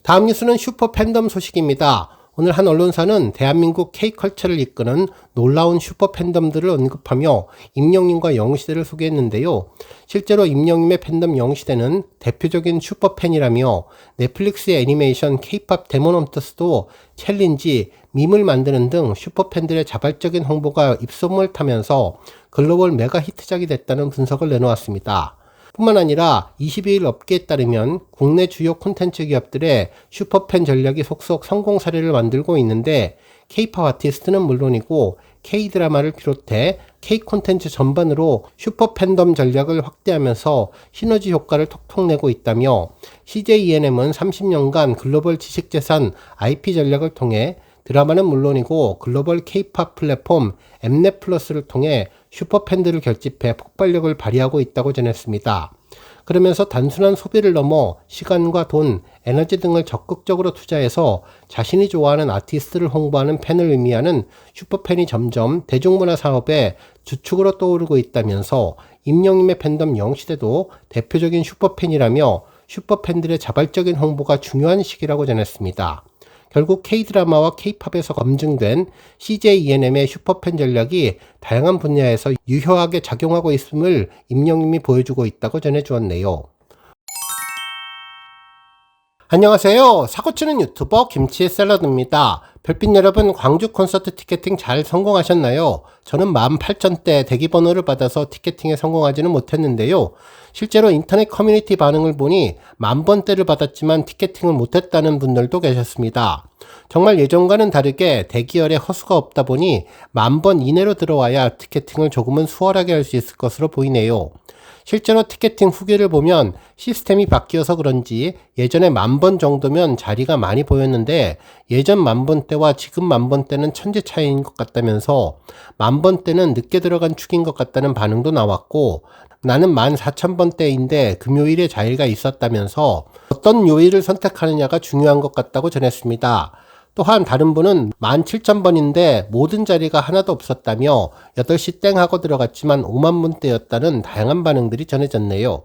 다음 뉴스는 슈퍼 팬덤 소식입니다. 오늘 한 언론사는 대한민국 K컬처를 이끄는 놀라운 슈퍼 팬덤들을 언급하며 임영님과 영웅시대를 소개했는데요. 실제로 임영님의 팬덤 영웅시대는 대표적인 슈퍼팬이라며 넷플릭스의 애니메이션 K-POP 데몬헌터스도 챌린지, 밈을 만드는 등 슈퍼팬들의 자발적인 홍보가 입소문을 타면서 글로벌 메가 히트작이 됐다는 분석을 내놓았습니다. 뿐만 아니라 22일 업계에 따르면 국내 주요 콘텐츠 기업들의 슈퍼팬 전략이 속속 성공 사례를 만들고 있는데 K-POP 아티스트는 물론이고 K-드라마를 비롯해 K-콘텐츠 전반으로 슈퍼 팬덤 전략을 확대하면서 시너지 효과를 톡톡 내고 있다며 CJ ENM은 30년간 글로벌 지식재산 IP 전략을 통해 드라마는 물론이고 글로벌 K-POP 플랫폼 엠넷 플러스를 통해 슈퍼팬들을 결집해 폭발력을 발휘하고 있다고 전했습니다. 그러면서 단순한 소비를 넘어 시간과 돈, 에너지 등을 적극적으로 투자해서 자신이 좋아하는 아티스트를 홍보하는 팬을 의미하는 슈퍼팬이 점점 대중문화 사업의 주축으로 떠오르고 있다면서 임영님의 팬덤 영시대도 대표적인 슈퍼팬이라며 슈퍼팬들의 자발적인 홍보가 중요한 시기라고 전했습니다. 결국 K-드라마와 K-팝에서 검증된 CJ ENM의 슈퍼팬 전략이 다양한 분야에서 유효하게 작용하고 있음을 임영님이 보여주고 있다고 전해주었네요. 안녕하세요. 사고치는 유튜버 김치의 샐러드입니다. 별빛 여러분, 광주 콘서트 티켓팅 잘 성공하셨나요? 저는 18,000대 대기번호를 받아서 티켓팅에 성공하지는 못했는데요. 실제로 인터넷 커뮤니티 반응을 보니 10,000번대를 받았지만 티켓팅을 못했다는 분들도 계셨습니다. 정말 예전과는 다르게 대기열에 허수가 없다 보니 10,000번 이내로 들어와야 티켓팅을 조금은 수월하게 할 수 있을 것으로 보이네요. 실제로 티켓팅 후기를 보면 시스템이 바뀌어서 그런지 예전에 10,000번 정도면 자리가 많이 보였는데 예전 10,000번대와 지금 10,000번대는 천지 차이인 것 같다면서 10,000번대는 늦게 들어간 축인 것 같다는 반응도 나왔고 나는 14,000번대인데 금요일에 자리가 있었다면서 어떤 요일을 선택하느냐가 중요한 것 같다고 전했습니다. 또한 다른 분은 17,000번인데 모든 자리가 하나도 없었다며 8시 땡 하고 들어갔지만 50,000번대였다는 다양한 반응들이 전해졌네요.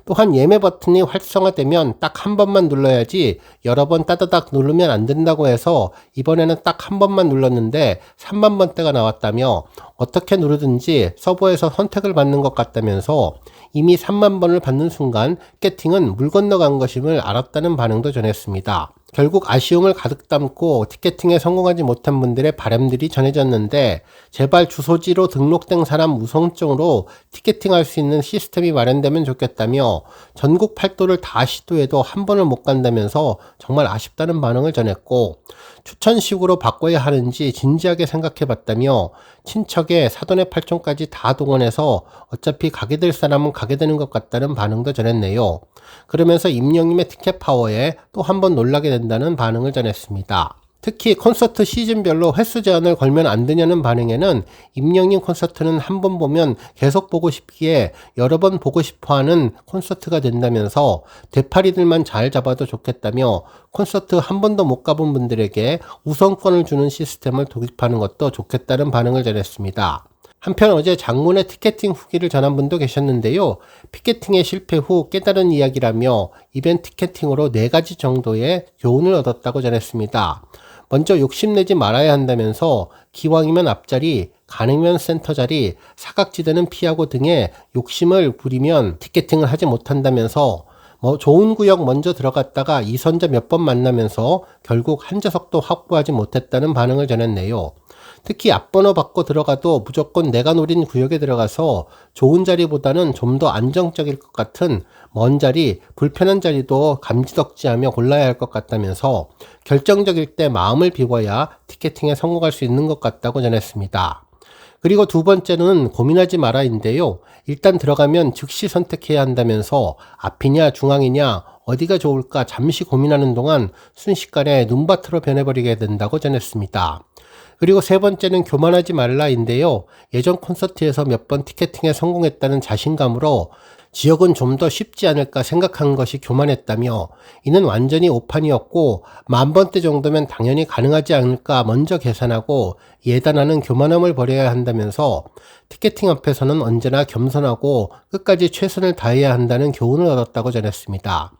또한 예매 버튼이 활성화되면 딱 한 번만 눌러야지 여러 번 따다닥 누르면 안 된다고 해서 이번에는 딱 한 번만 눌렀는데 30,000번대가 나왔다며 어떻게 누르든지 서버에서 선택을 받는 것 같다면서 이미 30,000번을 받는 순간 티켓팅은 물 건너간 것임을 알았다는 반응도 전했습니다. 결국 아쉬움을 가득 담고 티켓팅에 성공하지 못한 분들의 바람들이 전해졌는데 제발 주소지로 등록된 사람 우선적으로 티켓팅할 수 있는 시스템이 마련되면 좋겠다며 전국 8도를 다 시도해도 한 번을 못 간다면서 정말 아쉽다는 반응을 전했고 추천식으로 바꿔야 하는지 진지하게 생각해 봤다며 친척의 사돈의 팔촌까지 다 동원해서 어차피 가게 될 사람은 가게 되는 것 같다는 반응도 전했네요. 그러면서 임영님의 티켓 파워에 또 한 번 놀라게 된다는 반응을 전했습니다. 특히 콘서트 시즌별로 횟수 제한을 걸면 안 되냐는 반응에는 임영님 콘서트는 한 번 보면 계속 보고 싶기에 여러 번 보고 싶어하는 콘서트가 된다면서 되파리들만 잘 잡아도 좋겠다며 콘서트 한 번도 못 가본 분들에게 우선권을 주는 시스템을 도입하는 것도 좋겠다는 반응을 전했습니다. 한편 어제 장문의 티켓팅 후기를 전한 분도 계셨는데요. 피켓팅의 실패 후 깨달은 이야기라며 이벤트 티켓팅으로 4가지 정도의 교훈을 얻었다고 전했습니다. 먼저 욕심내지 말아야 한다면서 기왕이면 앞자리, 가능면 센터 자리, 사각지대는 피하고 등의 욕심을 부리면 티켓팅을 하지 못한다면서 좋은 구역 먼저 들어갔다가 2선자 몇 번 만나면서 결국 한 좌석도 확보하지 못했다는 반응을 전했네요. 특히 앞번호 받고 들어가도 무조건 내가 노린 구역에 들어가서 좋은 자리보다는 좀 더 안정적일 것 같은 먼 자리, 불편한 자리도 감지덕지하며 골라야 할 것 같다면서 결정적일 때 마음을 비워야 티켓팅에 성공할 수 있는 것 같다고 전했습니다. 그리고 두 번째는 고민하지 마라인데요. 일단 들어가면 즉시 선택해야 한다면서 앞이냐 중앙이냐 어디가 좋을까 잠시 고민하는 동안 순식간에 눈밭으로 변해버리게 된다고 전했습니다. 그리고 세 번째는 교만하지 말라인데요. 예전 콘서트에서 몇 번 티켓팅에 성공했다는 자신감으로 지역은 좀 더 쉽지 않을까 생각한 것이 교만했다며 이는 완전히 오판이었고 10,000번대 정도면 당연히 가능하지 않을까 먼저 계산하고 예단하는 교만함을 버려야 한다면서 티켓팅 앞에서는 언제나 겸손하고 끝까지 최선을 다해야 한다는 교훈을 얻었다고 전했습니다.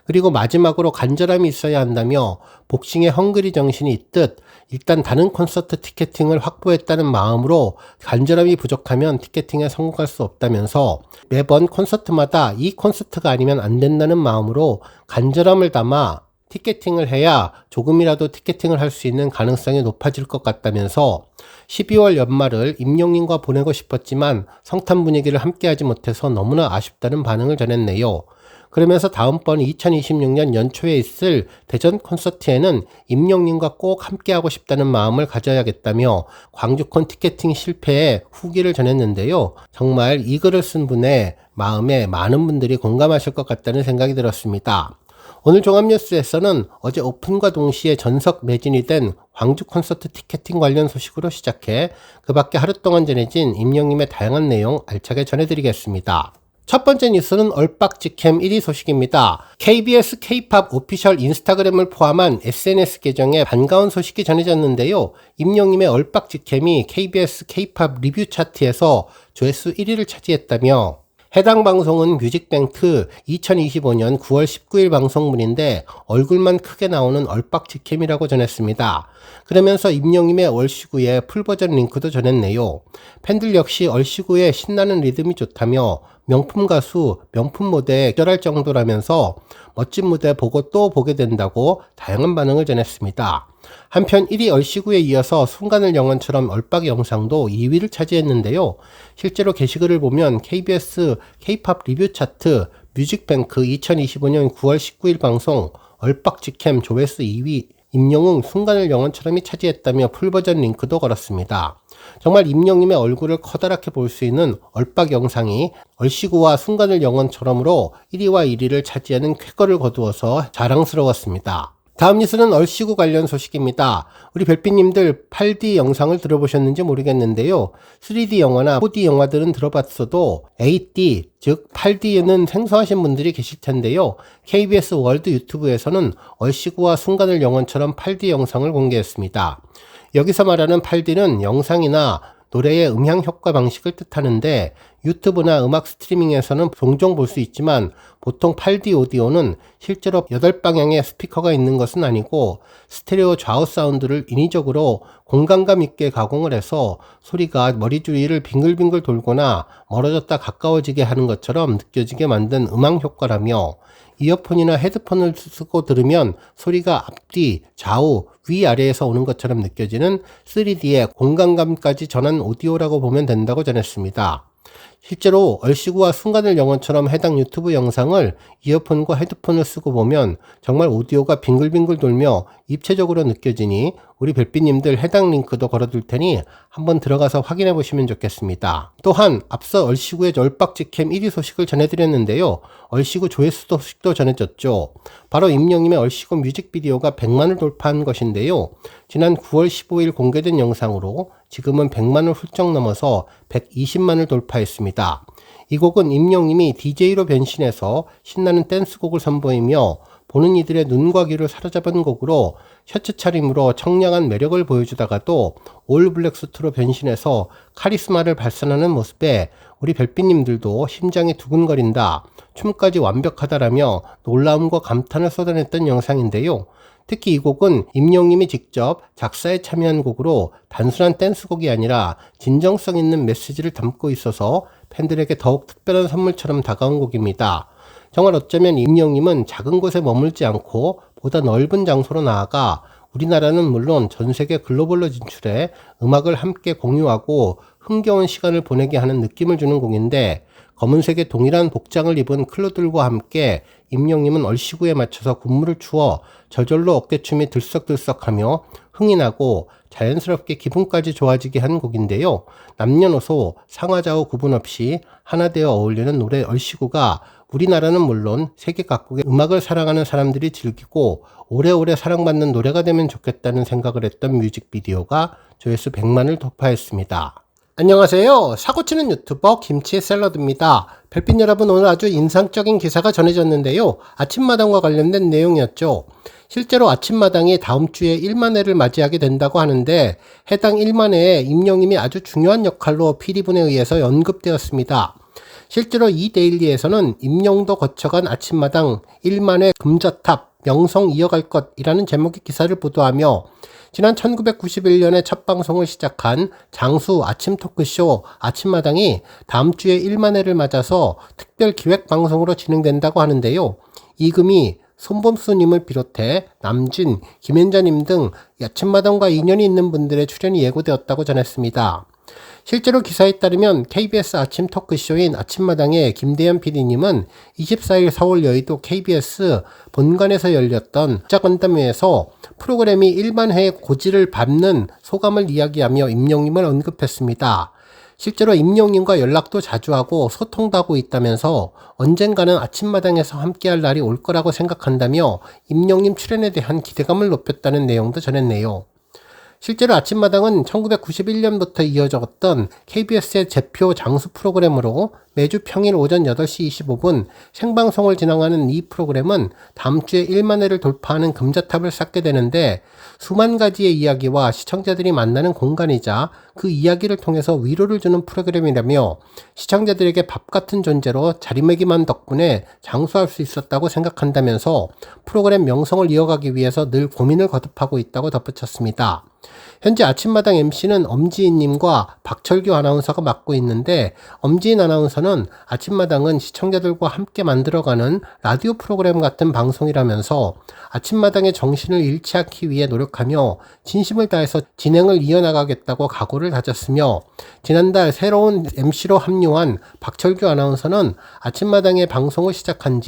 그리고 마지막으로 간절함이 있어야 한다며 복싱의 헝그리 정신이 있듯 일단 다른 콘서트 티켓팅을 확보했다는 마음으로 간절함이 부족하면 티켓팅에 성공할 수 없다면서 매번 콘서트마다 이 콘서트가 아니면 안 된다는 마음으로 간절함을 담아 티켓팅을 해야 조금이라도 티켓팅을 할 수 있는 가능성이 높아질 것 같다면서 12월 연말을 임영님과 보내고 싶었지만 성탄 분위기를 함께하지 못해서 너무나 아쉽다는 반응을 전했네요. 그러면서 다음번 2026년 연초에 있을 대전 콘서트에는 임영님과 꼭 함께하고 싶다는 마음을 가져야겠다며 광주콘 티켓팅 실패에 후기를 전했는데요. 정말 이 글을 쓴 분의 마음에 많은 분들이 공감하실 것 같다는 생각이 들었습니다. 오늘 종합뉴스에서는 어제 오픈과 동시에 전석 매진이 된 광주 콘서트 티켓팅 관련 소식으로 시작해 그 밖에 하루 동안 전해진 임영님의 다양한 내용 알차게 전해드리겠습니다. 첫 번째 뉴스는 얼빡직캠 1위 소식입니다. KBS K-POP 오피셜 인스타그램을 포함한 SNS 계정에 반가운 소식이 전해졌는데요. 임영님의 얼빡직캠이 KBS K-POP 리뷰 차트에서 조회수 1위를 차지했다며 해당 방송은 뮤직뱅크 2025년 9월 19일 방송분인데 얼굴만 크게 나오는 얼빡직캠이라고 전했습니다. 그러면서 임영님의 얼씨구의 풀버전 링크도 전했네요. 팬들 역시 얼씨구의 신나는 리듬이 좋다며 명품 가수, 명품 무대에 기절할 정도라면서 멋진 무대 보고 또 보게 된다고 다양한 반응을 전했습니다. 한편 1위 얼씨구에 이어서 순간을 영원처럼 얼빡 영상도 2위를 차지했는데요. 실제로 게시글을 보면 KBS K-POP 리뷰 차트 뮤직뱅크 2025년 9월 19일 방송 얼빡직캠 조회수 2위 임영웅 순간을 영원처럼이 차지했다며 풀버전 링크도 걸었습니다. 정말 임영님의 얼굴을 커다랗게 볼 수 있는 얼빡 영상이 얼씨구와 순간을 영원처럼으로 1위와 1위를 차지하는 쾌거를 거두어서 자랑스러웠습니다. 다음 뉴스는 얼씨구 관련 소식입니다. 우리 별빛님들 8D 영상을 들어보셨는지 모르겠는데요. 3D 영화나 4D 영화들은 들어봤어도 8D, 즉 8D는 생소하신 분들이 계실 텐데요. KBS 월드 유튜브에서는 얼씨구와 순간을 영원처럼 8D 영상을 공개했습니다. 여기서 말하는 8D는 영상이나 노래의 음향 효과 방식을 뜻하는데 유튜브나 음악 스트리밍에서는 종종 볼 수 있지만 보통 8D 오디오는 실제로 8방향의 스피커가 있는 것은 아니고 스테레오 좌우 사운드를 인위적으로 공간감 있게 가공을 해서 소리가 머리 주위를 빙글빙글 돌거나 멀어졌다 가까워지게 하는 것처럼 느껴지게 만든 음향 효과라며 이어폰이나 헤드폰을 쓰고 들으면 소리가 앞뒤, 좌우, 위아래에서 오는 것처럼 느껴지는 3D의 공간감까지 전한 오디오라고 보면 된다고 전했습니다. 실제로 얼씨구와 순간을 영원처럼 해당 유튜브 영상을 이어폰과 헤드폰을 쓰고 보면 정말 오디오가 빙글빙글 돌며 입체적으로 느껴지니 우리 별빛님들 해당 링크도 걸어둘 테니 한번 들어가서 확인해 보시면 좋겠습니다. 또한 앞서 얼씨구의 얼박직캠 1위 소식을 전해드렸는데요. 얼씨구 조회수 소식도 전해졌죠. 바로 임영님의 얼씨구 뮤직비디오가 100만을 돌파한 것인데요. 지난 9월 15일 공개된 영상으로 지금은 100만을 훌쩍 넘어서 120만을 돌파했습니다. 이 곡은 임영님이 DJ로 변신해서 신나는 댄스곡을 선보이며 보는 이들의 눈과 귀를 사로잡은 곡으로 셔츠 차림으로 청량한 매력을 보여주다가도 올 블랙 수트로 변신해서 카리스마를 발산하는 모습에 우리 별빛님들도 심장이 두근거린다, 춤까지 완벽하다라며 놀라움과 감탄을 쏟아냈던 영상인데요. 특히 이 곡은 임영님이 직접 작사에 참여한 곡으로 단순한 댄스곡이 아니라 진정성 있는 메시지를 담고 있어서 팬들에게 더욱 특별한 선물처럼 다가온 곡입니다. 정말 어쩌면 임영님은 작은 곳에 머물지 않고 보다 넓은 장소로 나아가 우리나라는 물론 전 세계 글로벌로 진출해 음악을 함께 공유하고 흥겨운 시간을 보내게 하는 느낌을 주는 곡인데, 검은색의 동일한 복장을 입은 클로들과 함께 임영님은 얼씨구에 맞춰서 군무를 추어 저절로 어깨춤이 들썩들썩하며 흥이 나고 자연스럽게 기분까지 좋아지게 한 곡인데요. 남녀노소 상하좌우 구분 없이 하나 되어 어울리는 노래 얼씨구가 우리나라는 물론 세계 각국의 음악을 사랑하는 사람들이 즐기고 오래오래 사랑받는 노래가 되면 좋겠다는 생각을 했던 뮤직비디오가 조회수 100만을 돌파했습니다. 안녕하세요. 사고치는 유튜버 김치 샐러드입니다. 별빛 여러분, 오늘 아주 인상적인 기사가 전해졌는데요. 아침마당과 관련된 내용이었죠. 실제로 아침마당이 다음 주에 1만회를 맞이하게 된다고 하는데, 해당 1만회에 임영님이 아주 중요한 역할로 PD분에 의해서 언급되었습니다. 실제로 이 데일리에서는 임영도 거쳐간 아침마당 1만회 금저탑 명성 이어갈 것이라는 제목의 기사를 보도하며, 지난 1991년에 첫 방송을 시작한 장수 아침 토크쇼 아침마당이 다음 주에 1만회를 맞아서 특별 기획 방송으로 진행된다고 하는데요. 이금희, 손범수님을 비롯해 남진, 김현자님 등 아침마당과 인연이 있는 분들의 출연이 예고되었다고 전했습니다. 실제로 기사에 따르면 KBS 아침 토크쇼인 아침마당의 김대현 PD님은 24일 서울 여의도 KBS 본관에서 열렸던 국자건담회에서 프로그램이 1만회의 고지를 밟는 소감을 이야기하며 임영님을 언급했습니다. 실제로 임영님과 연락도 자주 하고 소통도 하고 있다면서 언젠가는 아침마당에서 함께할 날이 올 거라고 생각한다며 임영님 출연에 대한 기대감을 높였다는 내용도 전했네요. 실제로 아침마당은 1991년부터 이어졌던 KBS의 대표 장수 프로그램으로 매주 평일 오전 8시 25분 생방송을 진행하는 이 프로그램은 다음 주에 1만회를 돌파하는 금자탑을 쌓게 되는데, 수만 가지의 이야기와 시청자들이 만나는 공간이자 그 이야기를 통해서 위로를 주는 프로그램이라며 시청자들에게 밥 같은 존재로 자리매김한 덕분에 장수할 수 있었다고 생각한다면서 프로그램 명성을 이어가기 위해서 늘 고민을 거듭하고 있다고 덧붙였습니다. 현재 아침마당 MC는 엄지인님과 박철규 아나운서가 맡고 있는데, 엄지인 아나운서는 아침마당은 시청자들과 함께 만들어가는 라디오 프로그램 같은 방송이라면서 아침마당의 정신을 잃지 않기 위해 노력하며 진심을 다해서 진행을 이어나가겠다고 각오를 다졌으며, 지난달 새로운 MC로 합류한 박철규 아나운서는 아침마당이 방송을 시작한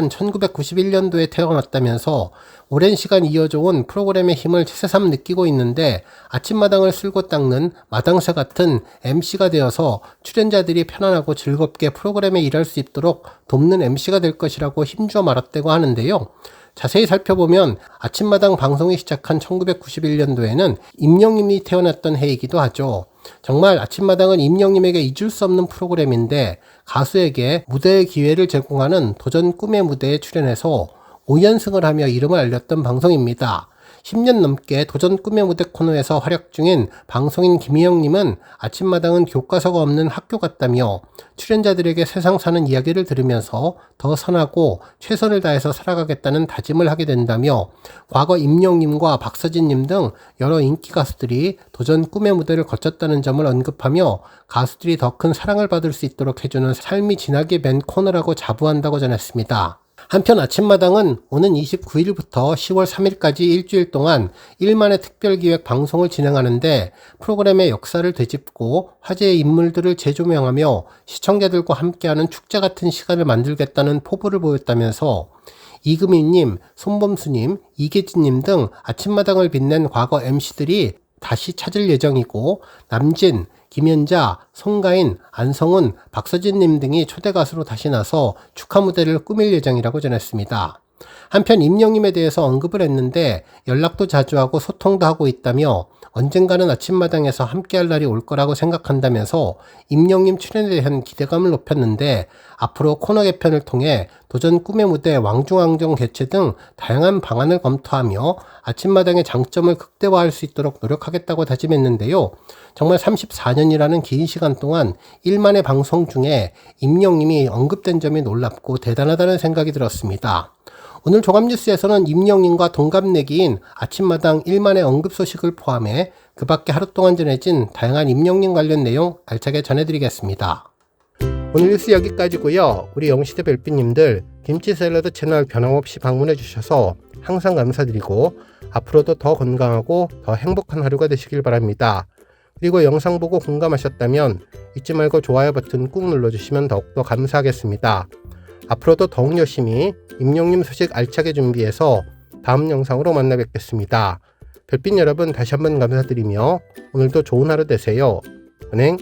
1991년도에 태어났다면서 오랜 시간 이어져온 프로그램의 힘을 새삼 느끼고 있는데, 아침마당을 쓸고 닦는 마당새 같은 MC가 되어서 출연자들이 편안하고 즐겁게 프로그램에 일할 수 있도록 돕는 MC가 될 것이라고 힘주어 말했다고 하는데요. 자세히 살펴보면 아침마당 방송이 시작한 1991년도에는 임영님이 태어났던 해이기도 하죠. 정말 아침마당은 임영님에게 잊을 수 없는 프로그램인데, 가수에게 무대의 기회를 제공하는 도전 꿈의 무대에 출연해서 5연승을 하며 이름을 알렸던 방송입니다. 10년 넘게 도전 꿈의 무대 코너에서 활약 중인 방송인 김희영님은 아침마당은 교과서가 없는 학교 같다며 출연자들에게 세상 사는 이야기를 들으면서 더 선하고 최선을 다해서 살아가겠다는 다짐을 하게 된다며, 과거 임영님과 박서진님 등 여러 인기 가수들이 도전 꿈의 무대를 거쳤다는 점을 언급하며 가수들이 더 큰 사랑을 받을 수 있도록 해주는 삶이 진하게 된 코너라고 자부한다고 전했습니다. 한편 아침마당은 오는 29일부터 10월 3일까지 일주일 동안 일만의 특별기획 방송을 진행하는데 프로그램의 역사를 되짚고 화제의 인물들을 재조명하며 시청자들과 함께하는 축제 같은 시간을 만들겠다는 포부를 보였다면서 이금희님, 손범수님, 이계진님 등 아침마당을 빛낸 과거 MC들이 다시 찾을 예정이고 남진, 김연자, 송가인, 안성훈, 박서진님 등이 초대 가수로 다시 나서 축하 무대를 꾸밀 예정이라고 전했습니다. 한편 임영님에 대해서 언급을 했는데 연락도 자주 하고 소통도 하고 있다며 언젠가는 아침마당에서 함께할 날이 올 거라고 생각한다면서 임영님 출연에 대한 기대감을 높였는데 앞으로 코너 개편을 통해 도전 꿈의 무대 왕중왕정 개최 등 다양한 방안을 검토하며 아침마당의 장점을 극대화할 수 있도록 노력하겠다고 다짐했는데요. 정말 34년이라는 긴 시간 동안 일만의 방송 중에 임영님이 언급된 점이 놀랍고 대단하다는 생각이 들었습니다. 오늘 조감뉴스에서는 임영님과 동갑내기인 아침마당 일만의 언급 소식을 포함해 그 밖에 하루 동안 전해진 다양한 임영님 관련 내용 알차게 전해드리겠습니다. 오늘 뉴스 여기까지고요. 우리 영시대 별빛님들 김치샐러드 채널 변함없이 방문해 주셔서 항상 감사드리고 앞으로도 더 건강하고 더 행복한 하루가 되시길 바랍니다. 그리고 영상 보고 공감하셨다면 잊지 말고 좋아요 버튼 꾹 눌러주시면 더욱더 감사하겠습니다. 앞으로도 더욱 열심히 임영님 소식 알차게 준비해서 다음 영상으로 만나 뵙겠습니다. 별빛 여러분 다시 한번 감사드리며 오늘도 좋은 하루 되세요. 은행